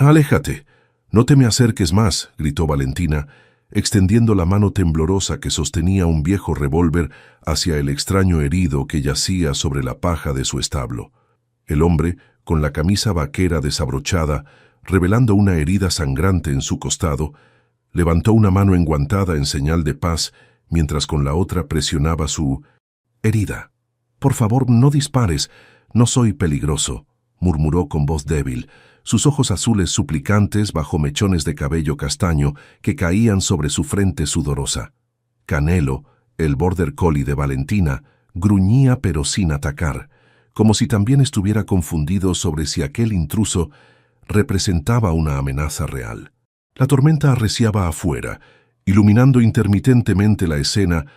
«Aléjate, no te me acerques más», gritó Valentina, extendiendo la mano temblorosa que sostenía un viejo revólver hacia el extraño herido que yacía sobre la paja de su establo. El hombre, con la camisa vaquera desabrochada, revelando una herida sangrante en su costado, levantó una mano enguantada en señal de paz, mientras con la otra presionaba su herida. «Por favor, no dispares, no soy peligroso», murmuró con voz débil, sus ojos azules suplicantes bajo mechones de cabello castaño que caían sobre su frente sudorosa. Canelo, el border collie de Valentina, gruñía pero sin atacar, como si también estuviera confundido sobre si aquel intruso representaba una amenaza real. La tormenta arreciaba afuera, iluminando intermitentemente la escena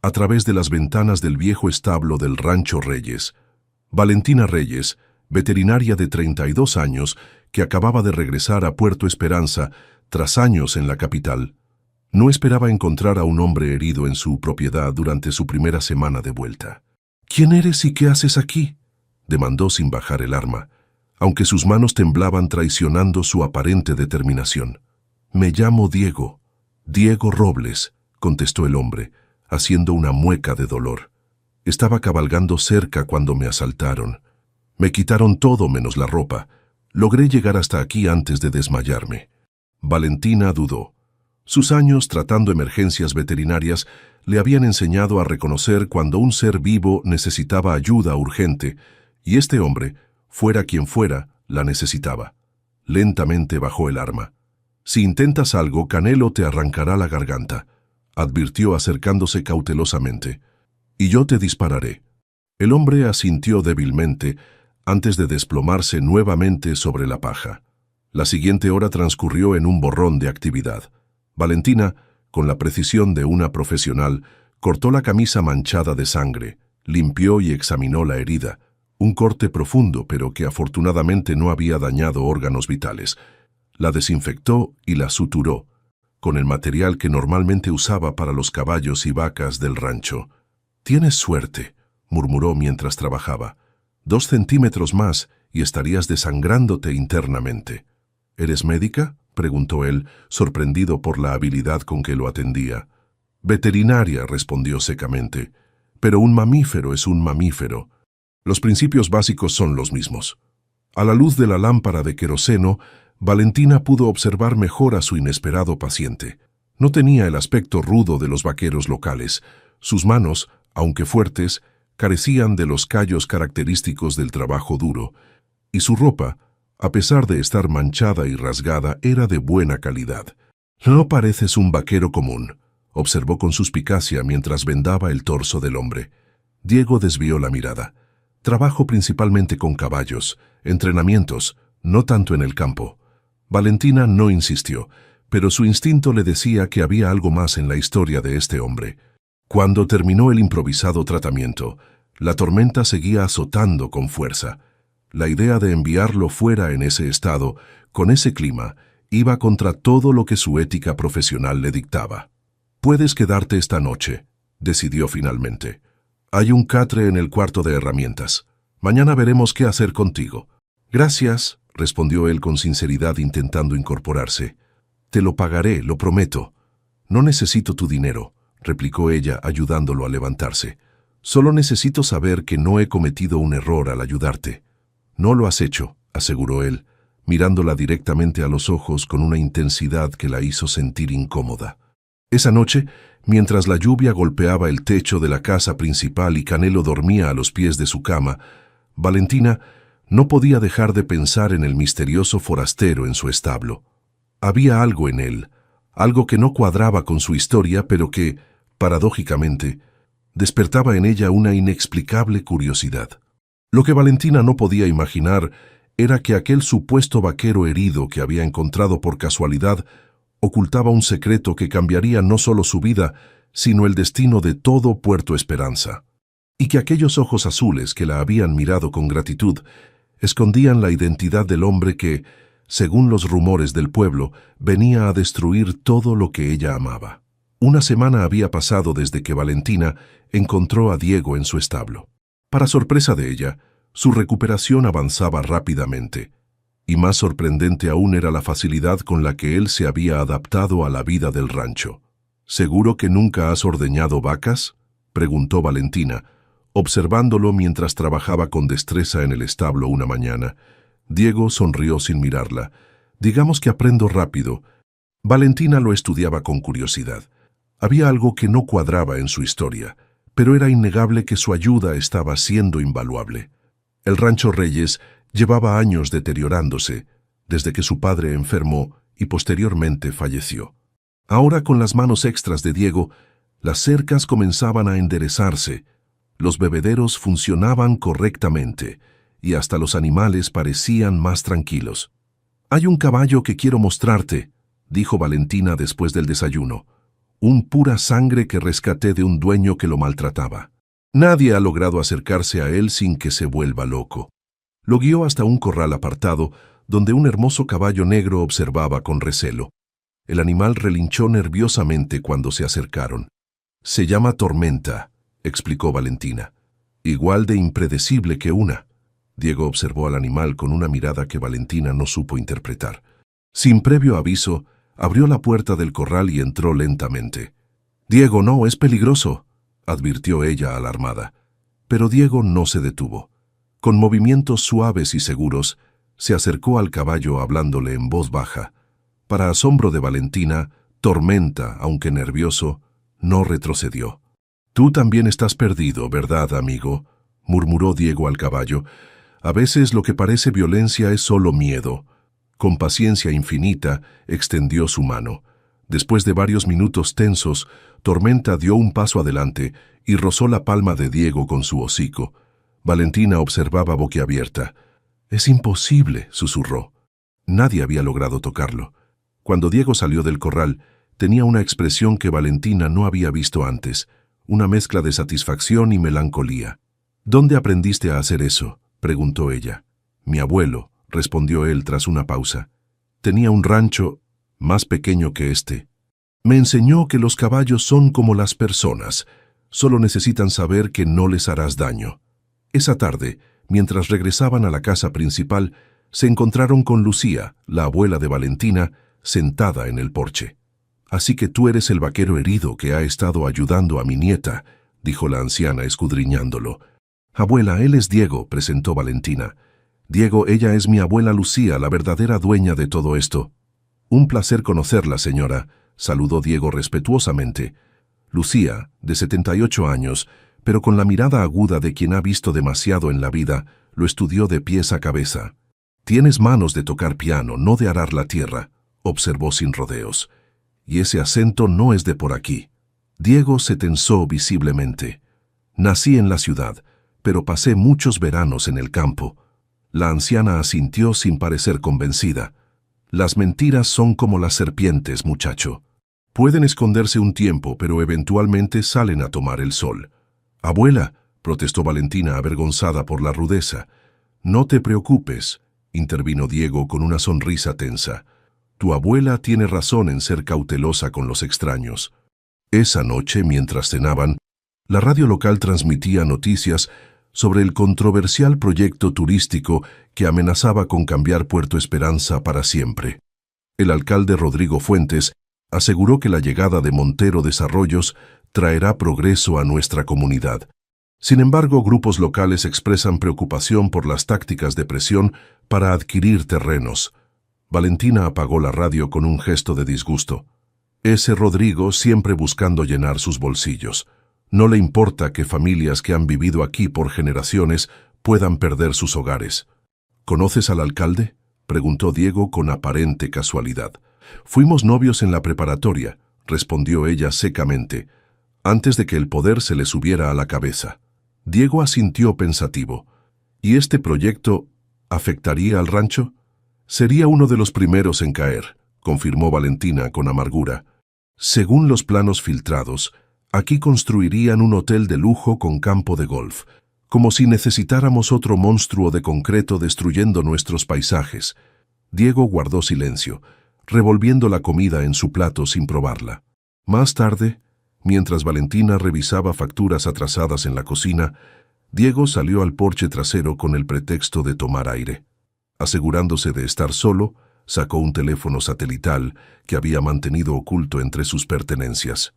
a través de las ventanas del viejo establo del Rancho Reyes. Valentina Reyes, veterinaria de 32 años, que acababa de regresar a Puerto Esperanza tras años en la capital, no esperaba encontrar a un hombre herido en su propiedad durante su primera semana de vuelta. «¿Quién eres y qué haces aquí?», demandó sin bajar el arma, aunque sus manos temblaban traicionando su aparente determinación. «Me llamo Diego Robles», contestó el hombre, haciendo una mueca de dolor. «Estaba cabalgando cerca cuando me asaltaron. Me quitaron todo menos la ropa. Logré llegar hasta aquí antes de desmayarme». Valentina dudó. Sus años tratando emergencias veterinarias le habían enseñado a reconocer cuando un ser vivo necesitaba ayuda urgente, y este hombre, fuera quien fuera, la necesitaba. Lentamente bajó el arma. «Si intentas algo, Canelo te arrancará la garganta», advirtió acercándose cautelosamente. «Y yo te dispararé». El hombre asintió débilmente antes de desplomarse nuevamente sobre la paja. La siguiente hora transcurrió en un borrón de actividad. Valentina, con la precisión de una profesional, cortó la camisa manchada de sangre, limpió y examinó la herida, un corte profundo pero que afortunadamente no había dañado órganos vitales. La desinfectó y la suturó, con el material que normalmente usaba para los caballos y vacas del rancho. «Tienes suerte», murmuró mientras trabajaba. «2 centímetros más y estarías desangrándote internamente». «¿Eres médica?», preguntó él, sorprendido por la habilidad con que lo atendía. «Veterinaria», respondió secamente. «Pero un mamífero es un mamífero. Los principios básicos son los mismos». A la luz de la lámpara de queroseno, Valentina pudo observar mejor a su inesperado paciente. No tenía el aspecto rudo de los vaqueros locales. Sus manos, aunque fuertes, carecían de los callos característicos del trabajo duro, y su ropa, a pesar de estar manchada y rasgada, era de buena calidad. «No pareces un vaquero común», observó con suspicacia mientras vendaba el torso del hombre. Diego desvió la mirada. «Trabajo principalmente con caballos, entrenamientos, no tanto en el campo». Valentina no insistió, pero su instinto le decía que había algo más en la historia de este hombre. Cuando terminó el improvisado tratamiento, la tormenta seguía azotando con fuerza. La idea de enviarlo fuera en ese estado, con ese clima, iba contra todo lo que su ética profesional le dictaba. «Puedes quedarte esta noche», decidió finalmente. «Hay un catre en el cuarto de herramientas. Mañana veremos qué hacer contigo». «Gracias», respondió él con sinceridad intentando incorporarse. «Te lo pagaré, lo prometo». «No necesito tu dinero», replicó ella ayudándolo a levantarse. «Solo necesito saber que no he cometido un error al ayudarte». «No lo has hecho», aseguró él, mirándola directamente a los ojos con una intensidad que la hizo sentir incómoda. Esa noche, mientras la lluvia golpeaba el techo de la casa principal y Canelo dormía a los pies de su cama, Valentina no podía dejar de pensar en el misterioso forastero en su establo. Había algo en él, algo que no cuadraba con su historia, pero que, paradójicamente, despertaba en ella una inexplicable curiosidad. Lo que Valentina no podía imaginar era que aquel supuesto vaquero herido que había encontrado por casualidad ocultaba un secreto que cambiaría no solo su vida, sino el destino de todo Puerto Esperanza, y que aquellos ojos azules que la habían mirado con gratitud escondían la identidad del hombre que, según los rumores del pueblo, venía a destruir todo lo que ella amaba. Una semana había pasado desde que Valentina encontró a Diego en su establo. Para sorpresa de ella, su recuperación avanzaba rápidamente. Y más sorprendente aún era la facilidad con la que él se había adaptado a la vida del rancho. ¿Seguro que nunca has ordeñado vacas?, preguntó Valentina, observándolo mientras trabajaba con destreza en el establo una mañana. Diego sonrió sin mirarla. Digamos que aprendo rápido. Valentina lo estudiaba con curiosidad. Había algo que no cuadraba en su historia, pero era innegable que su ayuda estaba siendo invaluable. El rancho Reyes llevaba años deteriorándose, desde que su padre enfermó y posteriormente falleció. Ahora, con las manos extras de Diego, las cercas comenzaban a enderezarse, los bebederos funcionaban correctamente y hasta los animales parecían más tranquilos. «Hay un caballo que quiero mostrarte», dijo Valentina después del desayuno. «Un pura sangre que rescaté de un dueño que lo maltrataba. Nadie ha logrado acercarse a él sin que se vuelva loco». Lo guió hasta un corral apartado, donde un hermoso caballo negro observaba con recelo. El animal relinchó nerviosamente cuando se acercaron. «Se llama Tormenta», explicó Valentina. «Igual de impredecible que una». Diego observó al animal con una mirada que Valentina no supo interpretar. Sin previo aviso, abrió la puerta del corral y entró lentamente. «Diego, no, es peligroso», advirtió ella alarmada. Pero Diego no se detuvo. Con movimientos suaves y seguros, se acercó al caballo hablándole en voz baja. Para asombro de Valentina, Tormenta, aunque nervioso, no retrocedió. «Tú también estás perdido, ¿verdad, amigo?», murmuró Diego al caballo. «A veces lo que parece violencia es solo miedo». Con paciencia infinita, extendió su mano. Después de varios minutos tensos, Tormenta dio un paso adelante y rozó la palma de Diego con su hocico. Valentina observaba boquiabierta. «Es imposible», susurró. Nadie había logrado tocarlo. Cuando Diego salió del corral, tenía una expresión que Valentina no había visto antes, una mezcla de satisfacción y melancolía. «¿Dónde aprendiste a hacer eso?», preguntó ella. «Mi abuelo», respondió él tras una pausa. «Tenía un rancho más pequeño que este. Me enseñó que los caballos son como las personas, solo necesitan saber que no les harás daño». Esa tarde, mientras regresaban a la casa principal, se encontraron con Lucía, la abuela de Valentina, sentada en el porche. «Así que tú eres el vaquero herido que ha estado ayudando a mi nieta», dijo la anciana escudriñándolo. «Abuela, él es Diego», presentó Valentina. «Diego, ella es mi abuela Lucía, la verdadera dueña de todo esto». «Un placer conocerla, señora», saludó Diego respetuosamente. Lucía, de 78 años, pero con la mirada aguda de quien ha visto demasiado en la vida, lo estudió de pies a cabeza. «Tienes manos de tocar piano, no de arar la tierra», observó sin rodeos. «Y ese acento no es de por aquí». Diego se tensó visiblemente. «Nací en la ciudad, pero pasé muchos veranos en el campo». La anciana asintió sin parecer convencida. «Las mentiras son como las serpientes, muchacho. Pueden esconderse un tiempo, pero eventualmente salen a tomar el sol». «Abuela», protestó Valentina avergonzada por la rudeza. «No te preocupes», intervino Diego con una sonrisa tensa. «Tu abuela tiene razón en ser cautelosa con los extraños». Esa noche, mientras cenaban, la radio local transmitía noticias sobre el controversial proyecto turístico que amenazaba con cambiar Puerto Esperanza para siempre. El alcalde Rodrigo Fuentes aseguró que la llegada de Montero Desarrollos traerá progreso a nuestra comunidad. Sin embargo, grupos locales expresan preocupación por las tácticas de presión para adquirir terrenos. Valentina apagó la radio con un gesto de disgusto. Ese Rodrigo siempre buscando llenar sus bolsillos. No le importa que familias que han vivido aquí por generaciones puedan perder sus hogares. «¿Conoces al alcalde?», preguntó Diego con aparente casualidad. «Fuimos novios en la preparatoria», respondió ella secamente, antes de que el poder se le subiera a la cabeza. Diego asintió pensativo. «¿Y este proyecto afectaría al rancho?». «Sería uno de los primeros en caer», confirmó Valentina con amargura. «Según los planos filtrados, aquí construirían un hotel de lujo con campo de golf, como si necesitáramos otro monstruo de concreto destruyendo nuestros paisajes». Diego guardó silencio, revolviendo la comida en su plato sin probarla. Más tarde, mientras Valentina revisaba facturas atrasadas en la cocina, Diego salió al porche trasero con el pretexto de tomar aire. Asegurándose de estar solo, sacó un teléfono satelital que había mantenido oculto entre sus pertenencias.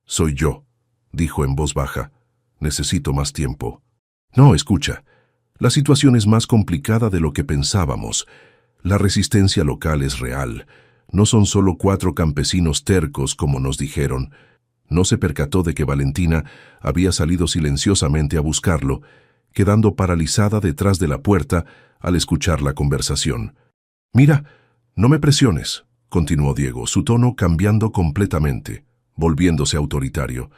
«Soy yo», dijo en voz baja. «Necesito más tiempo». «No, escucha. La situación es más complicada de lo que pensábamos. La resistencia local es real. No son solo 4 campesinos tercos, como nos dijeron. No se percató de que Valentina había salido silenciosamente a buscarlo, quedando paralizada detrás de la puerta al escuchar la conversación. «Mira, no me presiones», continuó Diego, su tono cambiando completamente, volviéndose autoritario.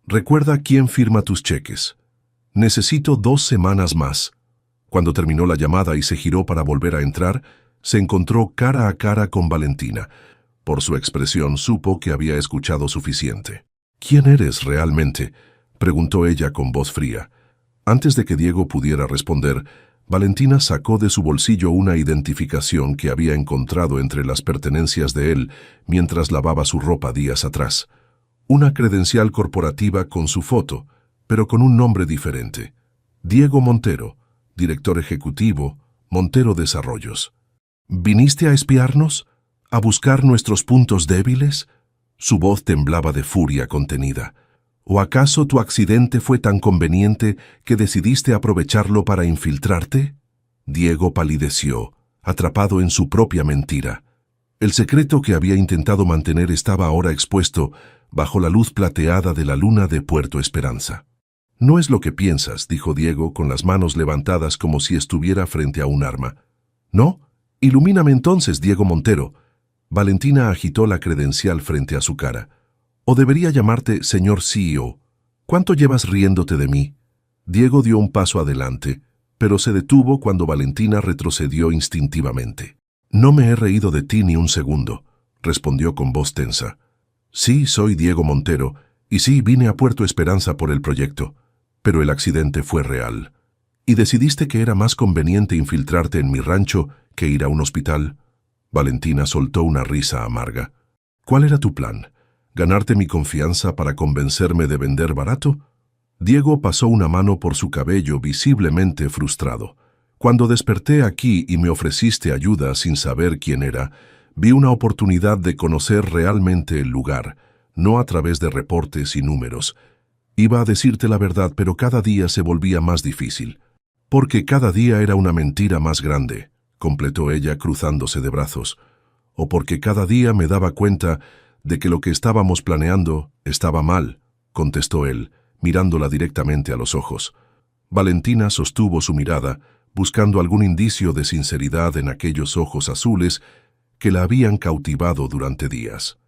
«Recuerda quién firma tus cheques. Necesito 2 semanas más». Cuando terminó la llamada y se giró para volver a entrar, se encontró cara a cara con Valentina. Por su expresión supo que había escuchado suficiente. «¿Quién eres realmente?», preguntó ella con voz fría. Antes de que Diego pudiera responder, Valentina sacó de su bolsillo una identificación que había encontrado entre las pertenencias de él mientras lavaba su ropa días atrás. Una credencial corporativa con su foto, pero con un nombre diferente. Diego Montero, director ejecutivo, Montero Desarrollos. «¿Viniste a espiarnos? ¿A buscar nuestros puntos débiles?». Su voz temblaba de furia contenida. «¿O acaso tu accidente fue tan conveniente que decidiste aprovecharlo para infiltrarte?». Diego palideció, atrapado en su propia mentira. El secreto que había intentado mantener estaba ahora expuesto bajo la luz plateada de la luna de Puerto Esperanza. «No es lo que piensas», dijo Diego con las manos levantadas como si estuviera frente a un arma. «¿No? Ilumíname entonces, Diego Montero». Valentina agitó la credencial frente a su cara. «O debería llamarte señor CEO. ¿Cuánto llevas riéndote de mí?». Diego dio un paso adelante, pero se detuvo cuando Valentina retrocedió instintivamente. «No me he reído de ti ni un segundo», respondió con voz tensa. «Sí, soy Diego Montero, y sí, vine a Puerto Esperanza por el proyecto, pero el accidente fue real. ¿Y decidiste que era más conveniente infiltrarte en mi rancho que ir a un hospital?». Valentina soltó una risa amarga. «¿Cuál era tu plan? ¿Ganarte mi confianza para convencerme de vender barato?». Diego pasó una mano por su cabello visiblemente frustrado. «Cuando desperté aquí y me ofreciste ayuda sin saber quién era, vi una oportunidad de conocer realmente el lugar, no a través de reportes y números. Iba a decirte la verdad, pero cada día se volvía más difícil. Porque cada día era una mentira más grande», completó ella cruzándose de brazos. «O porque cada día me daba cuenta de que lo que estábamos planeando estaba mal», contestó él, mirándola directamente a los ojos. Valentina sostuvo su mirada, buscando algún indicio de sinceridad en aquellos ojos azules que la habían cautivado durante días.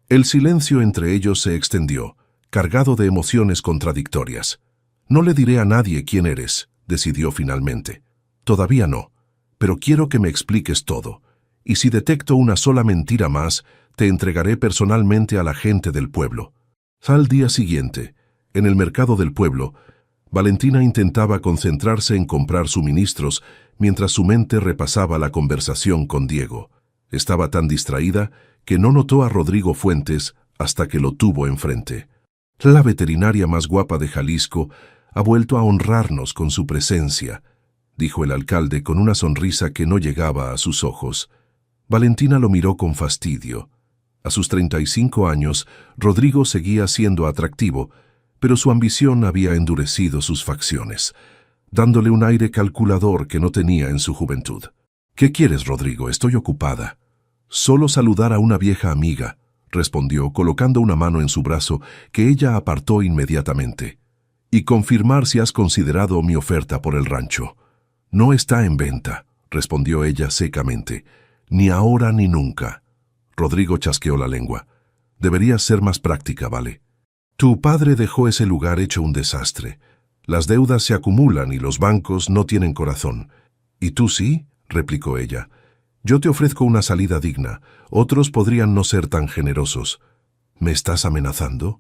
El silencio entre ellos se extendió, cargado de emociones contradictorias. «No le diré a nadie quién eres», decidió finalmente. «Todavía no, pero quiero que me expliques todo, y si detecto una sola mentira más, te entregaré personalmente a la gente del pueblo». Al día siguiente, en el mercado del pueblo, Valentina intentaba concentrarse en comprar suministros mientras su mente repasaba la conversación con Diego. Estaba tan distraída que no notó a Rodrigo Fuentes hasta que lo tuvo enfrente. «La veterinaria más guapa de Jalisco ha vuelto a honrarnos con su presencia», dijo el alcalde con una sonrisa que no llegaba a sus ojos. Valentina lo miró con fastidio. A sus 35 años, Rodrigo seguía siendo atractivo, pero su ambición había endurecido sus facciones, dándole un aire calculador que no tenía en su juventud. «¿Qué quieres, Rodrigo? Estoy ocupada». «Solo saludar a una vieja amiga», respondió, colocando una mano en su brazo que ella apartó inmediatamente. «Y confirmar si has considerado mi oferta por el rancho». «No está en venta», respondió ella secamente. «Ni ahora ni nunca». Rodrigo chasqueó la lengua. «Deberías ser más práctica, ¿vale? Tu padre dejó ese lugar hecho un desastre. Las deudas se acumulan y los bancos no tienen corazón». «¿Y tú sí?», replicó ella. «Yo te ofrezco una salida digna. Otros podrían no ser tan generosos». «¿Me estás amenazando?».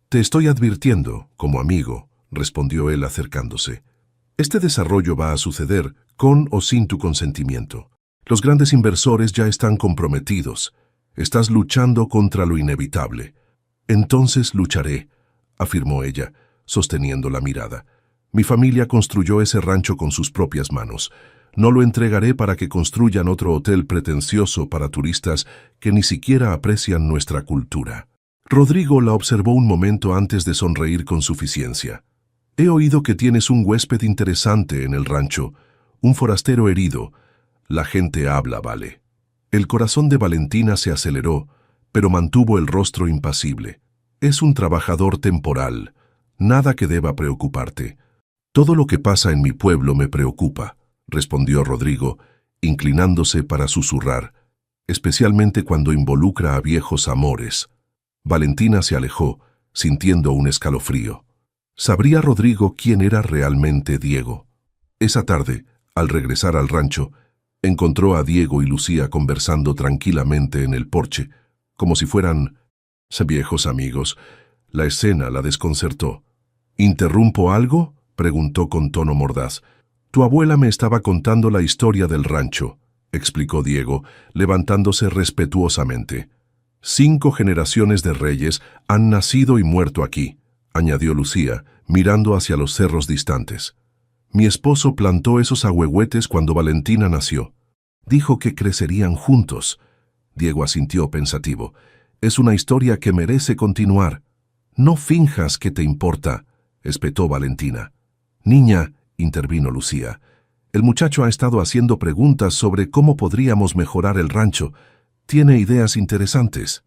«Te estoy advirtiendo, como amigo», respondió él acercándose. «Este desarrollo va a suceder, con o sin tu consentimiento. Los grandes inversores ya están comprometidos. Estás luchando contra lo inevitable». «Entonces lucharé», afirmó ella, sosteniendo la mirada. «Mi familia construyó ese rancho con sus propias manos. No lo entregaré para que construyan otro hotel pretencioso para turistas que ni siquiera aprecian nuestra cultura. Rodrigo la observó un momento antes de sonreír con suficiencia. He oído que tienes un huésped interesante en el rancho, un forastero herido. La gente habla, vale. El corazón de Valentina se aceleró, pero mantuvo el rostro impasible. Es un trabajador temporal. Nada que deba preocuparte. Todo lo que pasa en mi pueblo me preocupa, respondió Rodrigo, inclinándose para susurrar, especialmente cuando involucra a viejos amores. Valentina se alejó, sintiendo un escalofrío. ¿Sabría Rodrigo quién era realmente Diego? Esa tarde, al regresar al rancho, encontró a Diego y Lucía conversando tranquilamente en el porche, como si fueran viejos amigos. La escena la desconcertó. ¿Interrumpo algo?, preguntó con tono mordaz. Tu abuela me estaba contando la historia del rancho, explicó Diego, levantándose respetuosamente. 5 generaciones de reyes han nacido y muerto aquí, añadió Lucía, mirando hacia los cerros distantes. Mi esposo plantó esos ahuehuetes cuando Valentina nació. Dijo que crecerían juntos. Diego asintió pensativo. Es una historia que merece continuar. No finjas que te importa, espetó Valentina. Niña, intervino Lucía, el muchacho ha estado haciendo preguntas sobre cómo podríamos mejorar el rancho. Tiene ideas interesantes.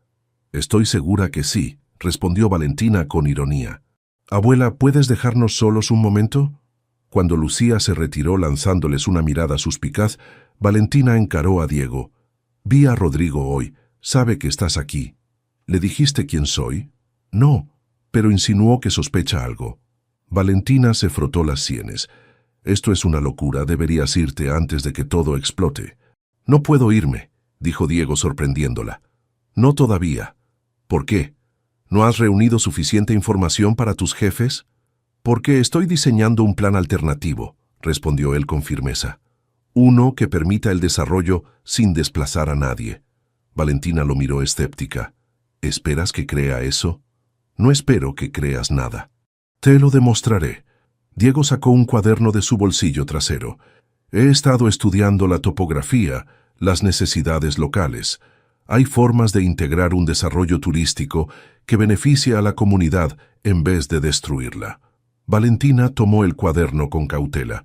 Estoy segura que sí, respondió Valentina con ironía. Abuela, ¿puedes dejarnos solos un momento? Cuando Lucía se retiró lanzándoles una mirada suspicaz, Valentina encaró a Diego. Vi a Rodrigo hoy. Sabe que estás aquí. ¿Le dijiste quién soy? No, pero insinuó que sospecha algo. Valentina se frotó las sienes. Esto es una locura, deberías irte antes de que todo explote. No puedo irme, dijo Diego sorprendiéndola. No todavía. ¿Por qué? ¿No has reunido suficiente información para tus jefes? Porque estoy diseñando un plan alternativo, respondió él con firmeza. Uno que permita el desarrollo sin desplazar a nadie. Valentina lo miró escéptica. ¿Esperas que crea eso? No espero que creas nada. Te lo demostraré. Diego sacó un cuaderno de su bolsillo trasero. He estado estudiando la topografía, las necesidades locales. Hay formas de integrar un desarrollo turístico que beneficie a la comunidad en vez de destruirla. Valentina tomó el cuaderno con cautela.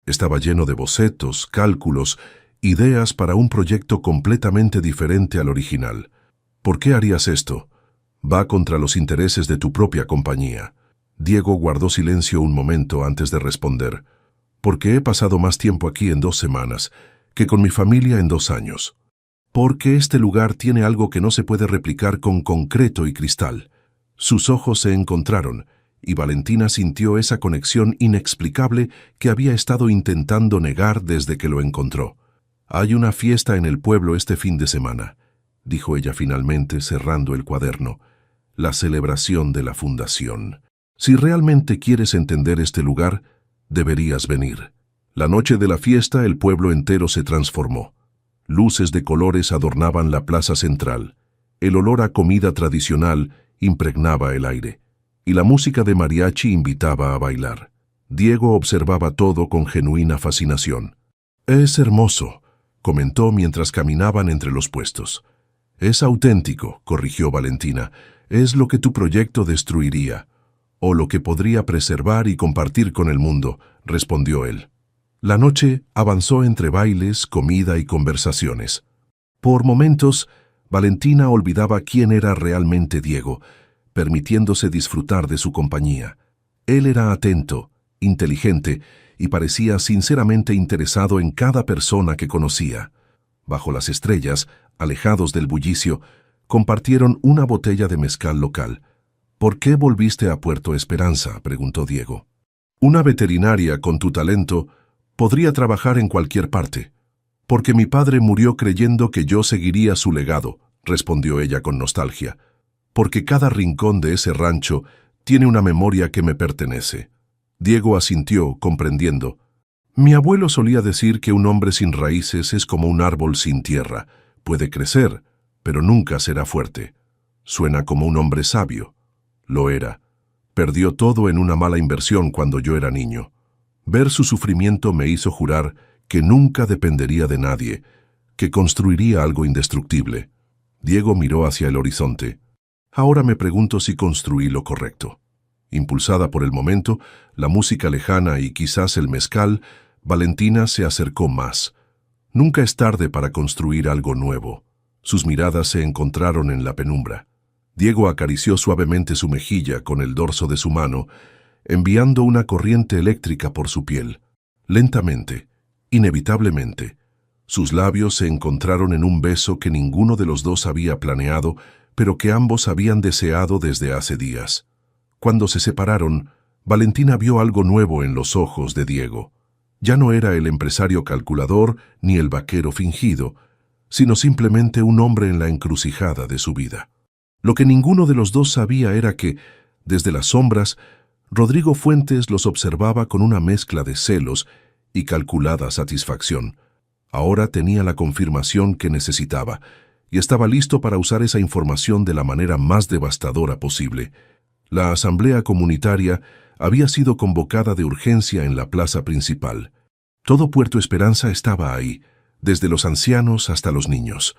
Estaba lleno de bocetos, cálculos, ideas para un proyecto completamente diferente al original. ¿Por qué harías esto? Va contra los intereses de tu propia compañía. Diego guardó silencio un momento antes de responder. Porque he pasado más tiempo aquí en 2 semanas que con mi familia en 2 años. Porque este lugar tiene algo que no se puede replicar con concreto y cristal. Sus ojos se encontraron, y Valentina sintió esa conexión inexplicable que había estado intentando negar desde que lo encontró. Hay una fiesta en el pueblo este fin de semana, dijo ella finalmente cerrando el cuaderno. La celebración de la fundación. Si realmente quieres entender este lugar, deberías venir. La noche de la fiesta el pueblo entero se transformó. Luces de colores adornaban la plaza central. El olor a comida tradicional impregnaba el aire, y la música de mariachi invitaba a bailar. Diego observaba todo con genuina fascinación. Es hermoso, comentó mientras caminaban entre los puestos. Es auténtico, corrigió Valentina. Es lo que tu proyecto destruiría. O lo que podría preservar y compartir con el mundo, respondió él. La noche avanzó entre bailes, comida y conversaciones. Por momentos, Valentina olvidaba quién era realmente Diego, permitiéndose disfrutar de su compañía. Él era atento, inteligente y parecía sinceramente interesado en cada persona que conocía. Bajo las estrellas, alejados del bullicio, compartieron una botella de mezcal local. ¿Por qué volviste a Puerto Esperanza?, preguntó Diego. Una veterinaria con tu talento podría trabajar en cualquier parte. Porque mi padre murió creyendo que yo seguiría su legado, respondió ella con nostalgia. Porque cada rincón de ese rancho tiene una memoria que me pertenece. Diego asintió, comprendiendo. Mi abuelo solía decir que un hombre sin raíces es como un árbol sin tierra. Puede crecer, pero nunca será fuerte. Suena como un hombre sabio. Lo era. Perdió todo en una mala inversión cuando yo era niño. Ver su sufrimiento me hizo jurar que nunca dependería de nadie, que construiría algo indestructible. Diego miró hacia el horizonte. Ahora me pregunto si construí lo correcto. Impulsada por el momento, la música lejana y quizás el mezcal, Valentina se acercó más. Nunca es tarde para construir algo nuevo. Sus miradas se encontraron en la penumbra. Diego acarició suavemente su mejilla con el dorso de su mano, enviando una corriente eléctrica por su piel. Lentamente, inevitablemente, sus labios se encontraron en un beso que ninguno de los dos había planeado, pero que ambos habían deseado desde hace días. Cuando se separaron, Valentina vio algo nuevo en los ojos de Diego. Ya no era el empresario calculador ni el vaquero fingido, sino simplemente un hombre en la encrucijada de su vida. Lo que ninguno de los dos sabía era que, desde las sombras, Rodrigo Fuentes los observaba con una mezcla de celos y calculada satisfacción. Ahora tenía la confirmación que necesitaba, y estaba listo para usar esa información de la manera más devastadora posible. La asamblea comunitaria había sido convocada de urgencia en la plaza principal. Todo Puerto Esperanza estaba ahí, desde los ancianos hasta los niños.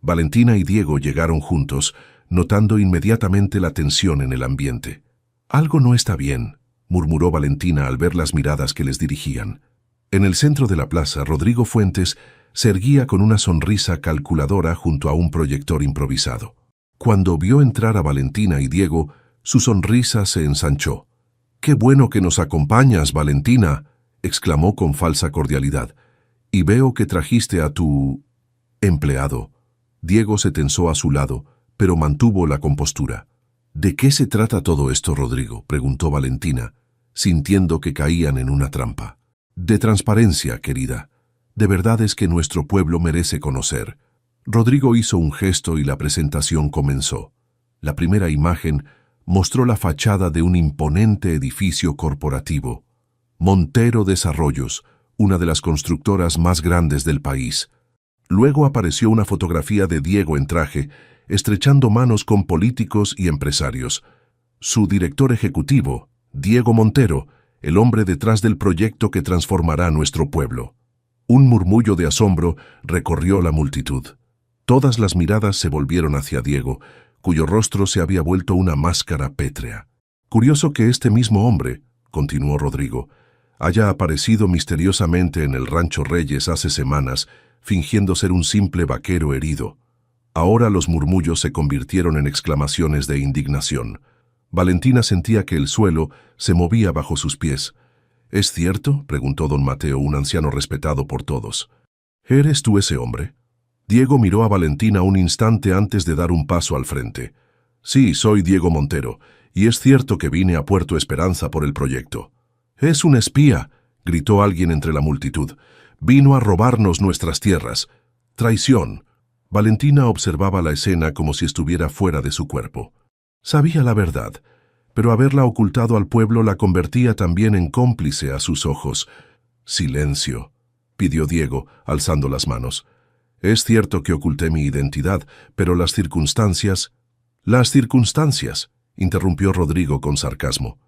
Valentina y Diego llegaron juntos, notando inmediatamente la tensión en el ambiente. «Algo no está bien», murmuró Valentina al ver las miradas que les dirigían. En el centro de la plaza, Rodrigo Fuentes se erguía con una sonrisa calculadora junto a un proyector improvisado. Cuando vio entrar a Valentina y Diego, su sonrisa se ensanchó. «¡Qué bueno que nos acompañas, Valentina!», exclamó con falsa cordialidad. «Y veo que trajiste a tu empleado». Diego se tensó a su lado, pero mantuvo la compostura. «¿De qué se trata todo esto, Rodrigo?», preguntó Valentina, sintiendo que caían en una trampa. «De transparencia, querida. De verdad es que nuestro pueblo merece conocer». Rodrigo hizo un gesto y la presentación comenzó. La primera imagen mostró la fachada de un imponente edificio corporativo. Montero Desarrollos, una de las constructoras más grandes del país. Luego apareció una fotografía de Diego en traje, estrechando manos con políticos y empresarios. Su director ejecutivo, Diego Montero, el hombre detrás del proyecto que transformará nuestro pueblo. Un murmullo de asombro recorrió la multitud. Todas las miradas se volvieron hacia Diego, cuyo rostro se había vuelto una máscara pétrea. «Curioso que este mismo hombre», continuó Rodrigo, «haya aparecido misteriosamente en el Rancho Reyes hace semanas, fingiendo ser un simple vaquero herido». Ahora los murmullos se convirtieron en exclamaciones de indignación. Valentina sentía que el suelo se movía bajo sus pies. «¿Es cierto?», preguntó don Mateo, un anciano respetado por todos. «¿Eres tú ese hombre?». Diego miró a Valentina un instante antes de dar un paso al frente. «Sí, soy Diego Montero, y es cierto que vine a Puerto Esperanza por el proyecto». «Es un espía», gritó alguien entre la multitud. «Vino a robarnos nuestras tierras. Traición». Valentina observaba la escena como si estuviera fuera de su cuerpo. Sabía la verdad, pero haberla ocultado al pueblo la convertía también en cómplice a sus ojos. «Silencio», pidió Diego, alzando las manos. «Es cierto que oculté mi identidad, pero las circunstancias...» «Las circunstancias», interrumpió Rodrigo con sarcasmo.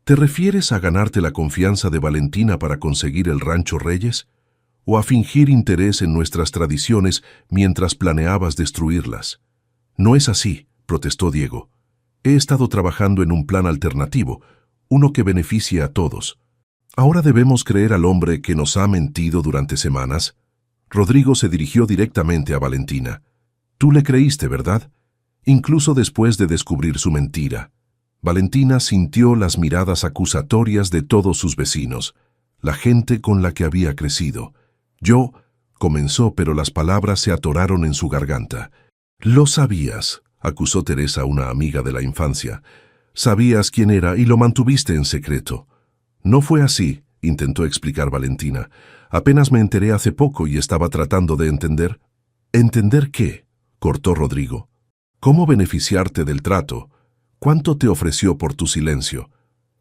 «¿Te refieres a ganarte la confianza de Valentina para conseguir el Rancho Reyes? ¿O a fingir interés en nuestras tradiciones mientras planeabas destruirlas?» «No es así», protestó Diego. «He estado trabajando en un plan alternativo, uno que beneficie a todos. ¿Ahora debemos creer al hombre que nos ha mentido durante semanas?» Rodrigo se dirigió directamente a Valentina. «Tú le creíste, ¿verdad? Incluso después de descubrir su mentira». Valentina sintió las miradas acusatorias de todos sus vecinos, la gente con la que había crecido. «Yo», comenzó, pero las palabras se atoraron en su garganta. «Lo sabías», acusó Teresa, una amiga de la infancia. «Sabías quién era y lo mantuviste en secreto». «No fue así», intentó explicar Valentina. «Apenas me enteré hace poco y estaba tratando de entender». «¿Entender qué?», cortó Rodrigo. «¿Cómo beneficiarte del trato? ¿Cuánto te ofreció por tu silencio?»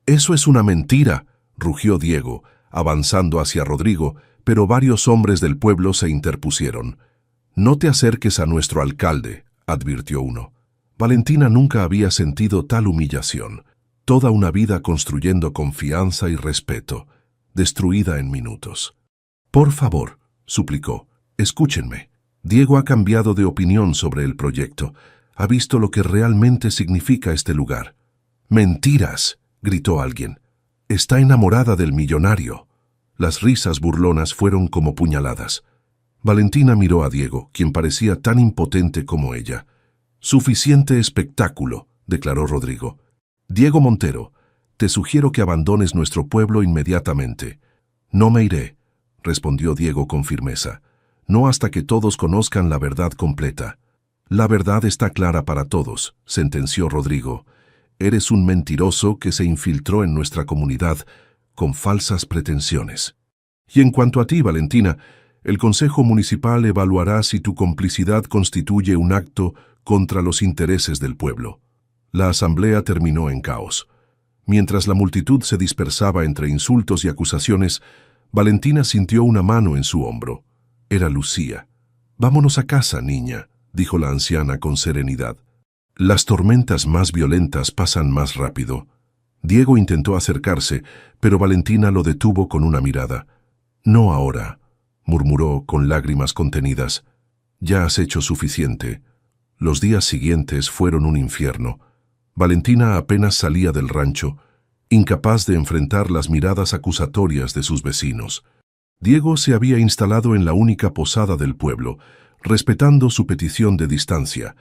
«Eso es una mentira», rugió Diego, avanzando hacia Rodrigo, pero varios hombres del pueblo se interpusieron. «No te acerques a nuestro alcalde», advirtió uno. Valentina nunca había sentido tal humillación. Toda una vida construyendo confianza y respeto, destruida en minutos. Por favor, suplicó, escúchenme. Diego ha cambiado de opinión sobre el proyecto. Ha visto lo que realmente significa este lugar. ¡Mentiras!, gritó alguien. Está enamorada del millonario. Las risas burlonas fueron como puñaladas. Valentina miró a Diego, quien parecía tan impotente como ella. Suficiente espectáculo, declaró Rodrigo. Diego Montero, te sugiero que abandones nuestro pueblo inmediatamente. No me iré, respondió Diego con firmeza. No hasta que todos conozcan la verdad completa. La verdad está clara para todos, sentenció Rodrigo. Eres un mentiroso que se infiltró en nuestra comunidad con falsas pretensiones. Y en cuanto a ti, Valentina, el Consejo Municipal evaluará si tu complicidad constituye un acto contra los intereses del pueblo. La asamblea terminó en caos. Mientras la multitud se dispersaba entre insultos y acusaciones, Valentina sintió una mano en su hombro. Era Lucía. «Vámonos a casa, niña», dijo la anciana con serenidad. Las tormentas más violentas pasan más rápido. Diego intentó acercarse, pero Valentina lo detuvo con una mirada. «No ahora», murmuró con lágrimas contenidas. «Ya has hecho suficiente». Los días siguientes fueron un infierno. Valentina apenas salía del rancho, incapaz de enfrentar las miradas acusatorias de sus vecinos. Diego se había instalado en la única posada del pueblo, respetando su petición de distancia,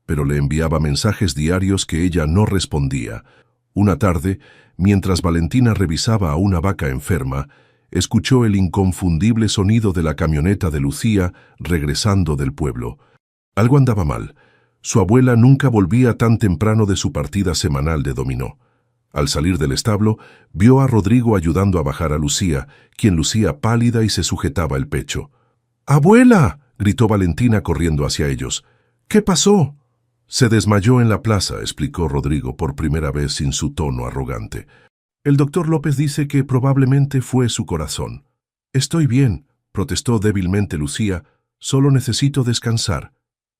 pero le enviaba mensajes diarios que ella no respondía. Una tarde, mientras Valentina revisaba a una vaca enferma, escuchó el inconfundible sonido de la camioneta de Lucía regresando del pueblo. Algo andaba mal. Su abuela nunca volvía tan temprano de su partida semanal de dominó. Al salir del establo, vio a Rodrigo ayudando a bajar a Lucía, quien lucía pálida y se sujetaba el pecho. «¡Abuela!», gritó Valentina corriendo hacia ellos. «¿Qué pasó?». «Se desmayó en la plaza», explicó Rodrigo por primera vez sin su tono arrogante. «El doctor López dice que probablemente fue su corazón». «Estoy bien», protestó débilmente Lucía, «solo necesito descansar».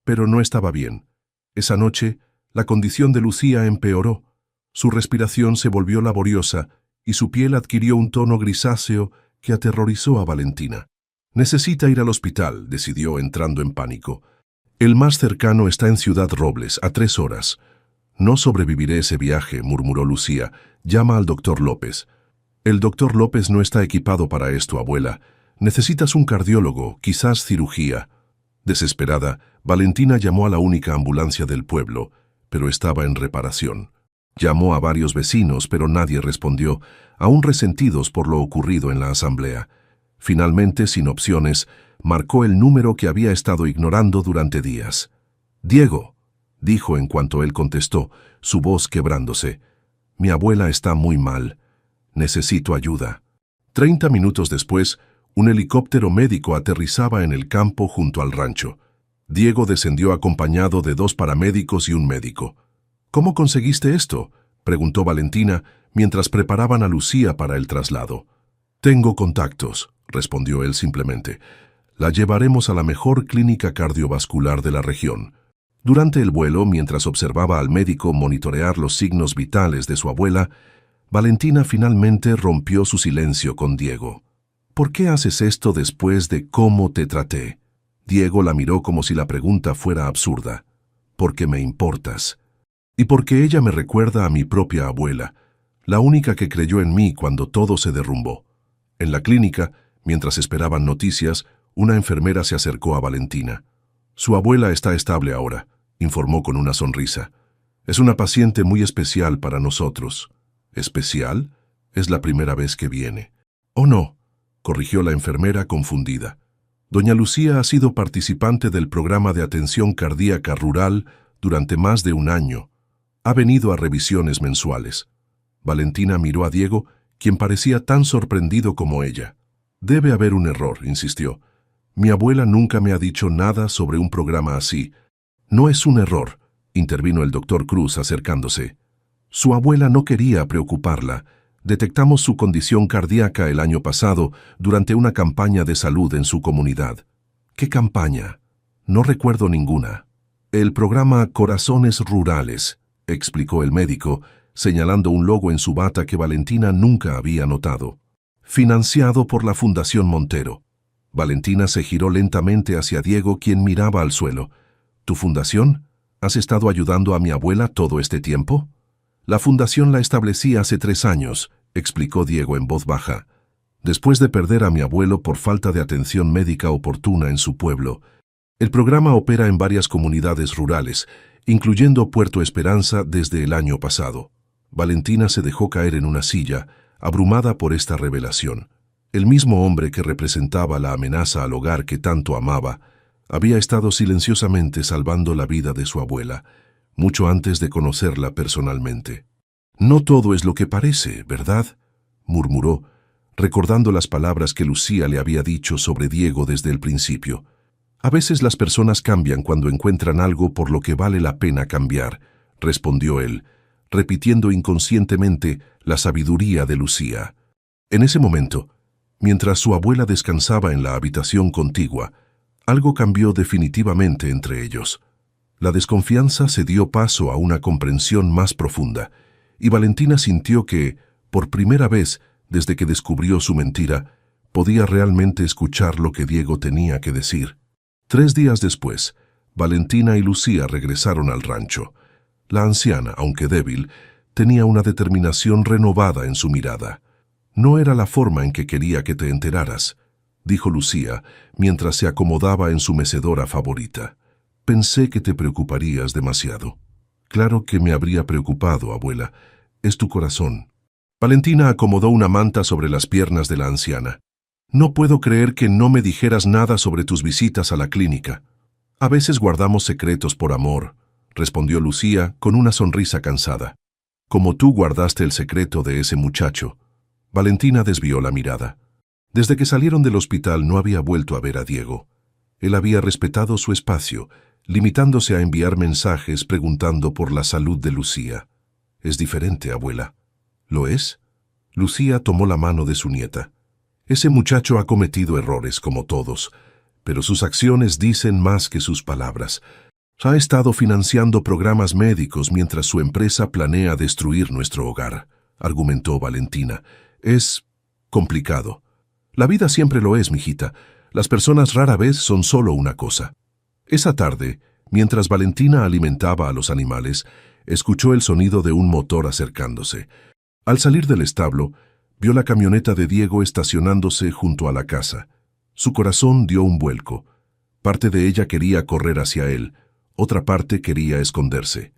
Pero no estaba bien. Esa noche, la condición de Lucía empeoró. Su respiración se volvió laboriosa y su piel adquirió un tono grisáceo que aterrorizó a Valentina. «Necesita ir al hospital», decidió entrando en pánico. «El más cercano está en Ciudad Robles, a 3 horas». «No sobreviviré ese viaje», murmuró Lucía. «Llama al doctor López». «El doctor López no está equipado para esto, abuela. Necesitas un cardiólogo, quizás cirugía». Desesperada, Valentina llamó a la única ambulancia del pueblo, pero estaba en reparación. Llamó a varios vecinos, pero nadie respondió, aún resentidos por lo ocurrido en la asamblea. Finalmente, sin opciones, marcó el número que había estado ignorando durante días. «Diego», dijo en cuanto él contestó, su voz quebrándose. «Mi abuela está muy mal. Necesito ayuda». 30 minutos después, un helicóptero médico aterrizaba en el campo junto al rancho. Diego descendió acompañado de 2 paramédicos y un médico. «¿Cómo conseguiste esto?», preguntó Valentina mientras preparaban a Lucía para el traslado. «Tengo contactos», respondió él simplemente. «La llevaremos a la mejor clínica cardiovascular de la región». Durante el vuelo, mientras observaba al médico monitorear los signos vitales de su abuela, Valentina finalmente rompió su silencio con Diego. «¿Por qué haces esto después de cómo te traté?». Diego la miró como si la pregunta fuera absurda. «Porque me importas. Y porque ella me recuerda a mi propia abuela, la única que creyó en mí cuando todo se derrumbó». En la clínica, mientras esperaban noticias, una enfermera se acercó a Valentina. «Su abuela está estable ahora», informó con una sonrisa. «Es una paciente muy especial para nosotros». «¿Especial? Es la primera vez que viene». «Oh no», corrigió la enfermera confundida. «Doña Lucía ha sido participante del programa de atención cardíaca rural durante más de un año. Ha venido a revisiones mensuales». Valentina miró a Diego, quien parecía tan sorprendido como ella. «Debe haber un error», insistió. «Mi abuela nunca me ha dicho nada sobre un programa así». «No es un error», intervino el doctor Cruz acercándose. «Su abuela no quería preocuparla. Detectamos su condición cardíaca el año pasado durante una campaña de salud en su comunidad». «¿Qué campaña?». «No recuerdo ninguna». «El programa Corazones Rurales», explicó el médico, señalando un logo en su bata que Valentina nunca había notado. «Financiado por la Fundación Montero». Valentina se giró lentamente hacia Diego, quien miraba al suelo. ¿Tu fundación? ¿Has estado ayudando a mi abuela todo este tiempo? La fundación la establecí hace 3 años, explicó Diego en voz baja. Después de perder a mi abuelo por falta de atención médica oportuna en su pueblo. El programa opera en varias comunidades rurales, incluyendo Puerto Esperanza desde el año pasado. Valentina se dejó caer en una silla, abrumada por esta revelación. El mismo hombre que representaba la amenaza al hogar que tanto amaba, había estado silenciosamente salvando la vida de su abuela, mucho antes de conocerla personalmente. «No todo es lo que parece, ¿verdad?», murmuró, recordando las palabras que Lucía le había dicho sobre Diego desde el principio. «A veces las personas cambian cuando encuentran algo por lo que vale la pena cambiar», respondió él, repitiendo inconscientemente la sabiduría de Lucía. En ese momento, mientras su abuela descansaba en la habitación contigua, algo cambió definitivamente entre ellos. La desconfianza se dio paso a una comprensión más profunda, y Valentina sintió que, por primera vez desde que descubrió su mentira, podía realmente escuchar lo que Diego tenía que decir. 3 días después, Valentina y Lucía regresaron al rancho. La anciana, aunque débil, tenía una determinación renovada en su mirada. «No era la forma en que quería que te enteraras», dijo Lucía, mientras se acomodaba en su mecedora favorita. «Pensé que te preocuparías demasiado». «Claro que me habría preocupado, abuela. Es tu corazón». Valentina acomodó una manta sobre las piernas de la anciana. «No puedo creer que no me dijeras nada sobre tus visitas a la clínica». «A veces guardamos secretos por amor», respondió Lucía con una sonrisa cansada. «Como tú guardaste el secreto de ese muchacho». Valentina desvió la mirada. Desde que salieron del hospital no había vuelto a ver a Diego. Él había respetado su espacio, limitándose a enviar mensajes preguntando por la salud de Lucía. «Es diferente, abuela». «¿Lo es?». Lucía tomó la mano de su nieta. «Ese muchacho ha cometido errores, como todos, pero sus acciones dicen más que sus palabras. Ha estado financiando programas médicos mientras su empresa planea destruir nuestro hogar», argumentó Valentina. «Es complicado». «La vida siempre lo es, mijita. Las personas rara vez son solo una cosa». Esa tarde, mientras Valentina alimentaba a los animales, escuchó el sonido de un motor acercándose. Al salir del establo, vio la camioneta de Diego estacionándose junto a la casa. Su corazón dio un vuelco. Parte de ella quería correr hacia él, otra parte quería esconderse.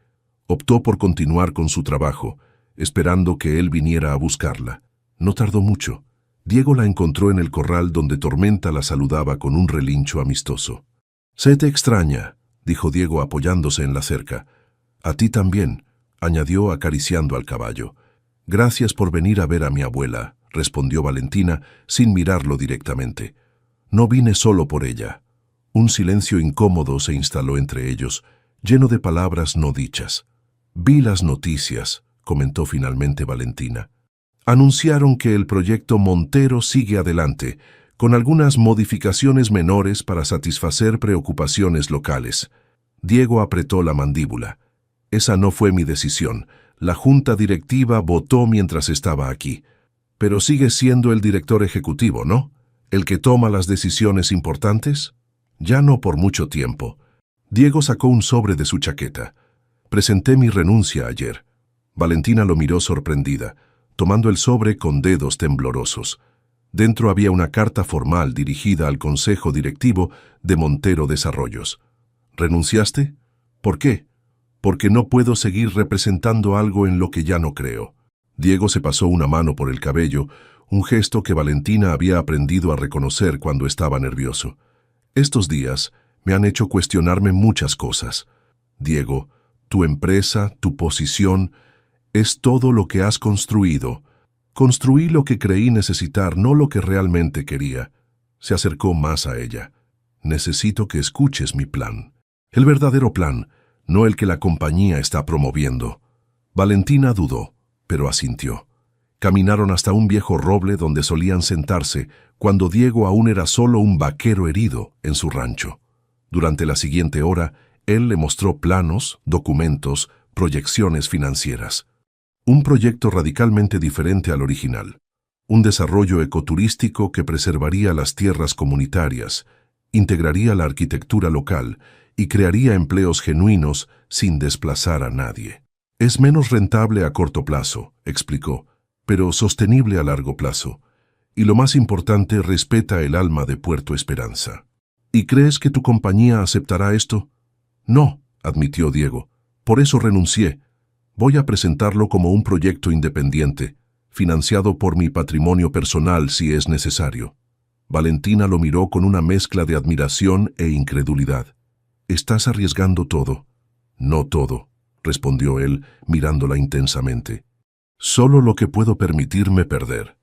Optó por continuar con su trabajo, esperando que él viniera a buscarla. No tardó mucho. Diego la encontró en el corral donde Tormenta la saludaba con un relincho amistoso. «Se te extraña», dijo Diego apoyándose en la cerca. «A ti también», añadió acariciando al caballo. «Gracias por venir a ver a mi abuela», respondió Valentina sin mirarlo directamente. «No vine solo por ella». Un silencio incómodo se instaló entre ellos, lleno de palabras no dichas. «Vi las noticias», comentó finalmente Valentina. «Anunciaron que el proyecto Montero sigue adelante, con algunas modificaciones menores para satisfacer preocupaciones locales». Diego apretó la mandíbula. «Esa no fue mi decisión. La junta directiva votó mientras estaba aquí. Pero sigue siendo el director ejecutivo, ¿no? ¿El que toma las decisiones importantes?» «Ya no por mucho tiempo». Diego sacó un sobre de su chaqueta. «Presenté mi renuncia ayer». Valentina lo miró sorprendida, tomando el sobre con dedos temblorosos. Dentro había una carta formal dirigida al Consejo Directivo de Montero Desarrollos. «¿Renunciaste? ¿Por qué?» «Porque no puedo seguir representando algo en lo que ya no creo». Diego se pasó una mano por el cabello, un gesto que Valentina había aprendido a reconocer cuando estaba nervioso. «Estos días me han hecho cuestionarme muchas cosas. Diego, tu empresa, tu posición, es todo lo que has construido. Construí lo que creí necesitar, no lo que realmente quería». Se acercó más a ella. «Necesito que escuches mi plan. El verdadero plan, no el que la compañía está promoviendo». Valentina dudó, pero asintió. Caminaron hasta un viejo roble donde solían sentarse cuando Diego aún era solo un vaquero herido en su rancho. Durante la siguiente hora, él le mostró planos, documentos, proyecciones financieras. Un proyecto radicalmente diferente al original. un desarrollo ecoturístico que preservaría las tierras comunitarias, integraría la arquitectura local y crearía empleos genuinos sin desplazar a nadie. Es menos rentable a corto plazo, explicó, pero sostenible a largo plazo. Y lo más importante, respeta el alma de Puerto Esperanza. ¿Y crees que tu compañía aceptará esto? No, admitió Diego. Por eso renuncié. Voy a presentarlo como un proyecto independiente, financiado por mi patrimonio personal si es necesario. Valentina lo miró con una mezcla de admiración e incredulidad. «Estás arriesgando todo». «No todo», respondió él, mirándola intensamente. «Solo lo que puedo permitirme perder».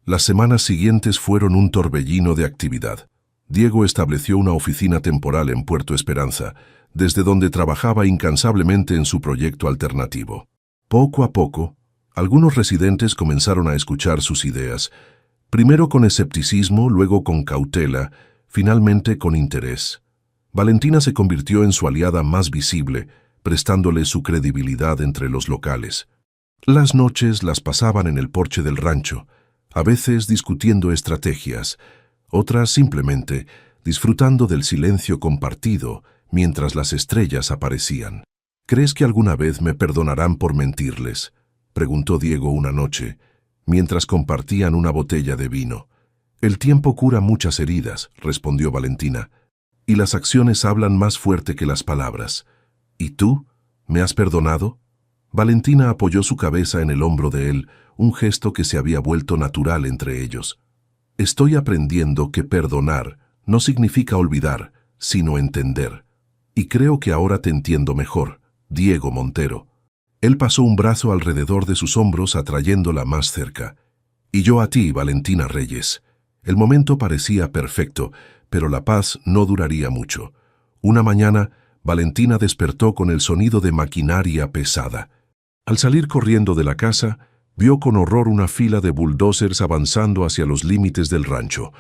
Las semanas siguientes fueron un torbellino de actividad. Diego estableció una oficina temporal en Puerto Esperanza, desde donde trabajaba incansablemente en su proyecto alternativo. Poco a poco, algunos residentes comenzaron a escuchar sus ideas, primero con escepticismo, luego con cautela, finalmente con interés. Valentina se convirtió en su aliada más visible, prestándole su credibilidad entre los locales. Las noches las pasaban en el porche del rancho, a veces discutiendo estrategias, otras simplemente disfrutando del silencio compartido mientras las estrellas aparecían. «¿Crees que alguna vez me perdonarán por mentirles?», preguntó Diego una noche, mientras compartían una botella de vino. «El tiempo cura muchas heridas», respondió Valentina, «y las acciones hablan más fuerte que las palabras. ¿Y tú? ¿Me has perdonado?». Valentina apoyó su cabeza en el hombro de él, un gesto que se había vuelto natural entre ellos. «Estoy aprendiendo que perdonar no significa olvidar, sino entender. Y creo que ahora te entiendo mejor, Diego Montero». Él pasó un brazo alrededor de sus hombros atrayéndola más cerca. «Y yo a ti, Valentina Reyes». El momento parecía perfecto, pero la paz no duraría mucho. Una mañana, Valentina despertó con el sonido de maquinaria pesada. Al salir corriendo de la casa, vio con horror una fila de bulldozers avanzando hacia los límites del rancho,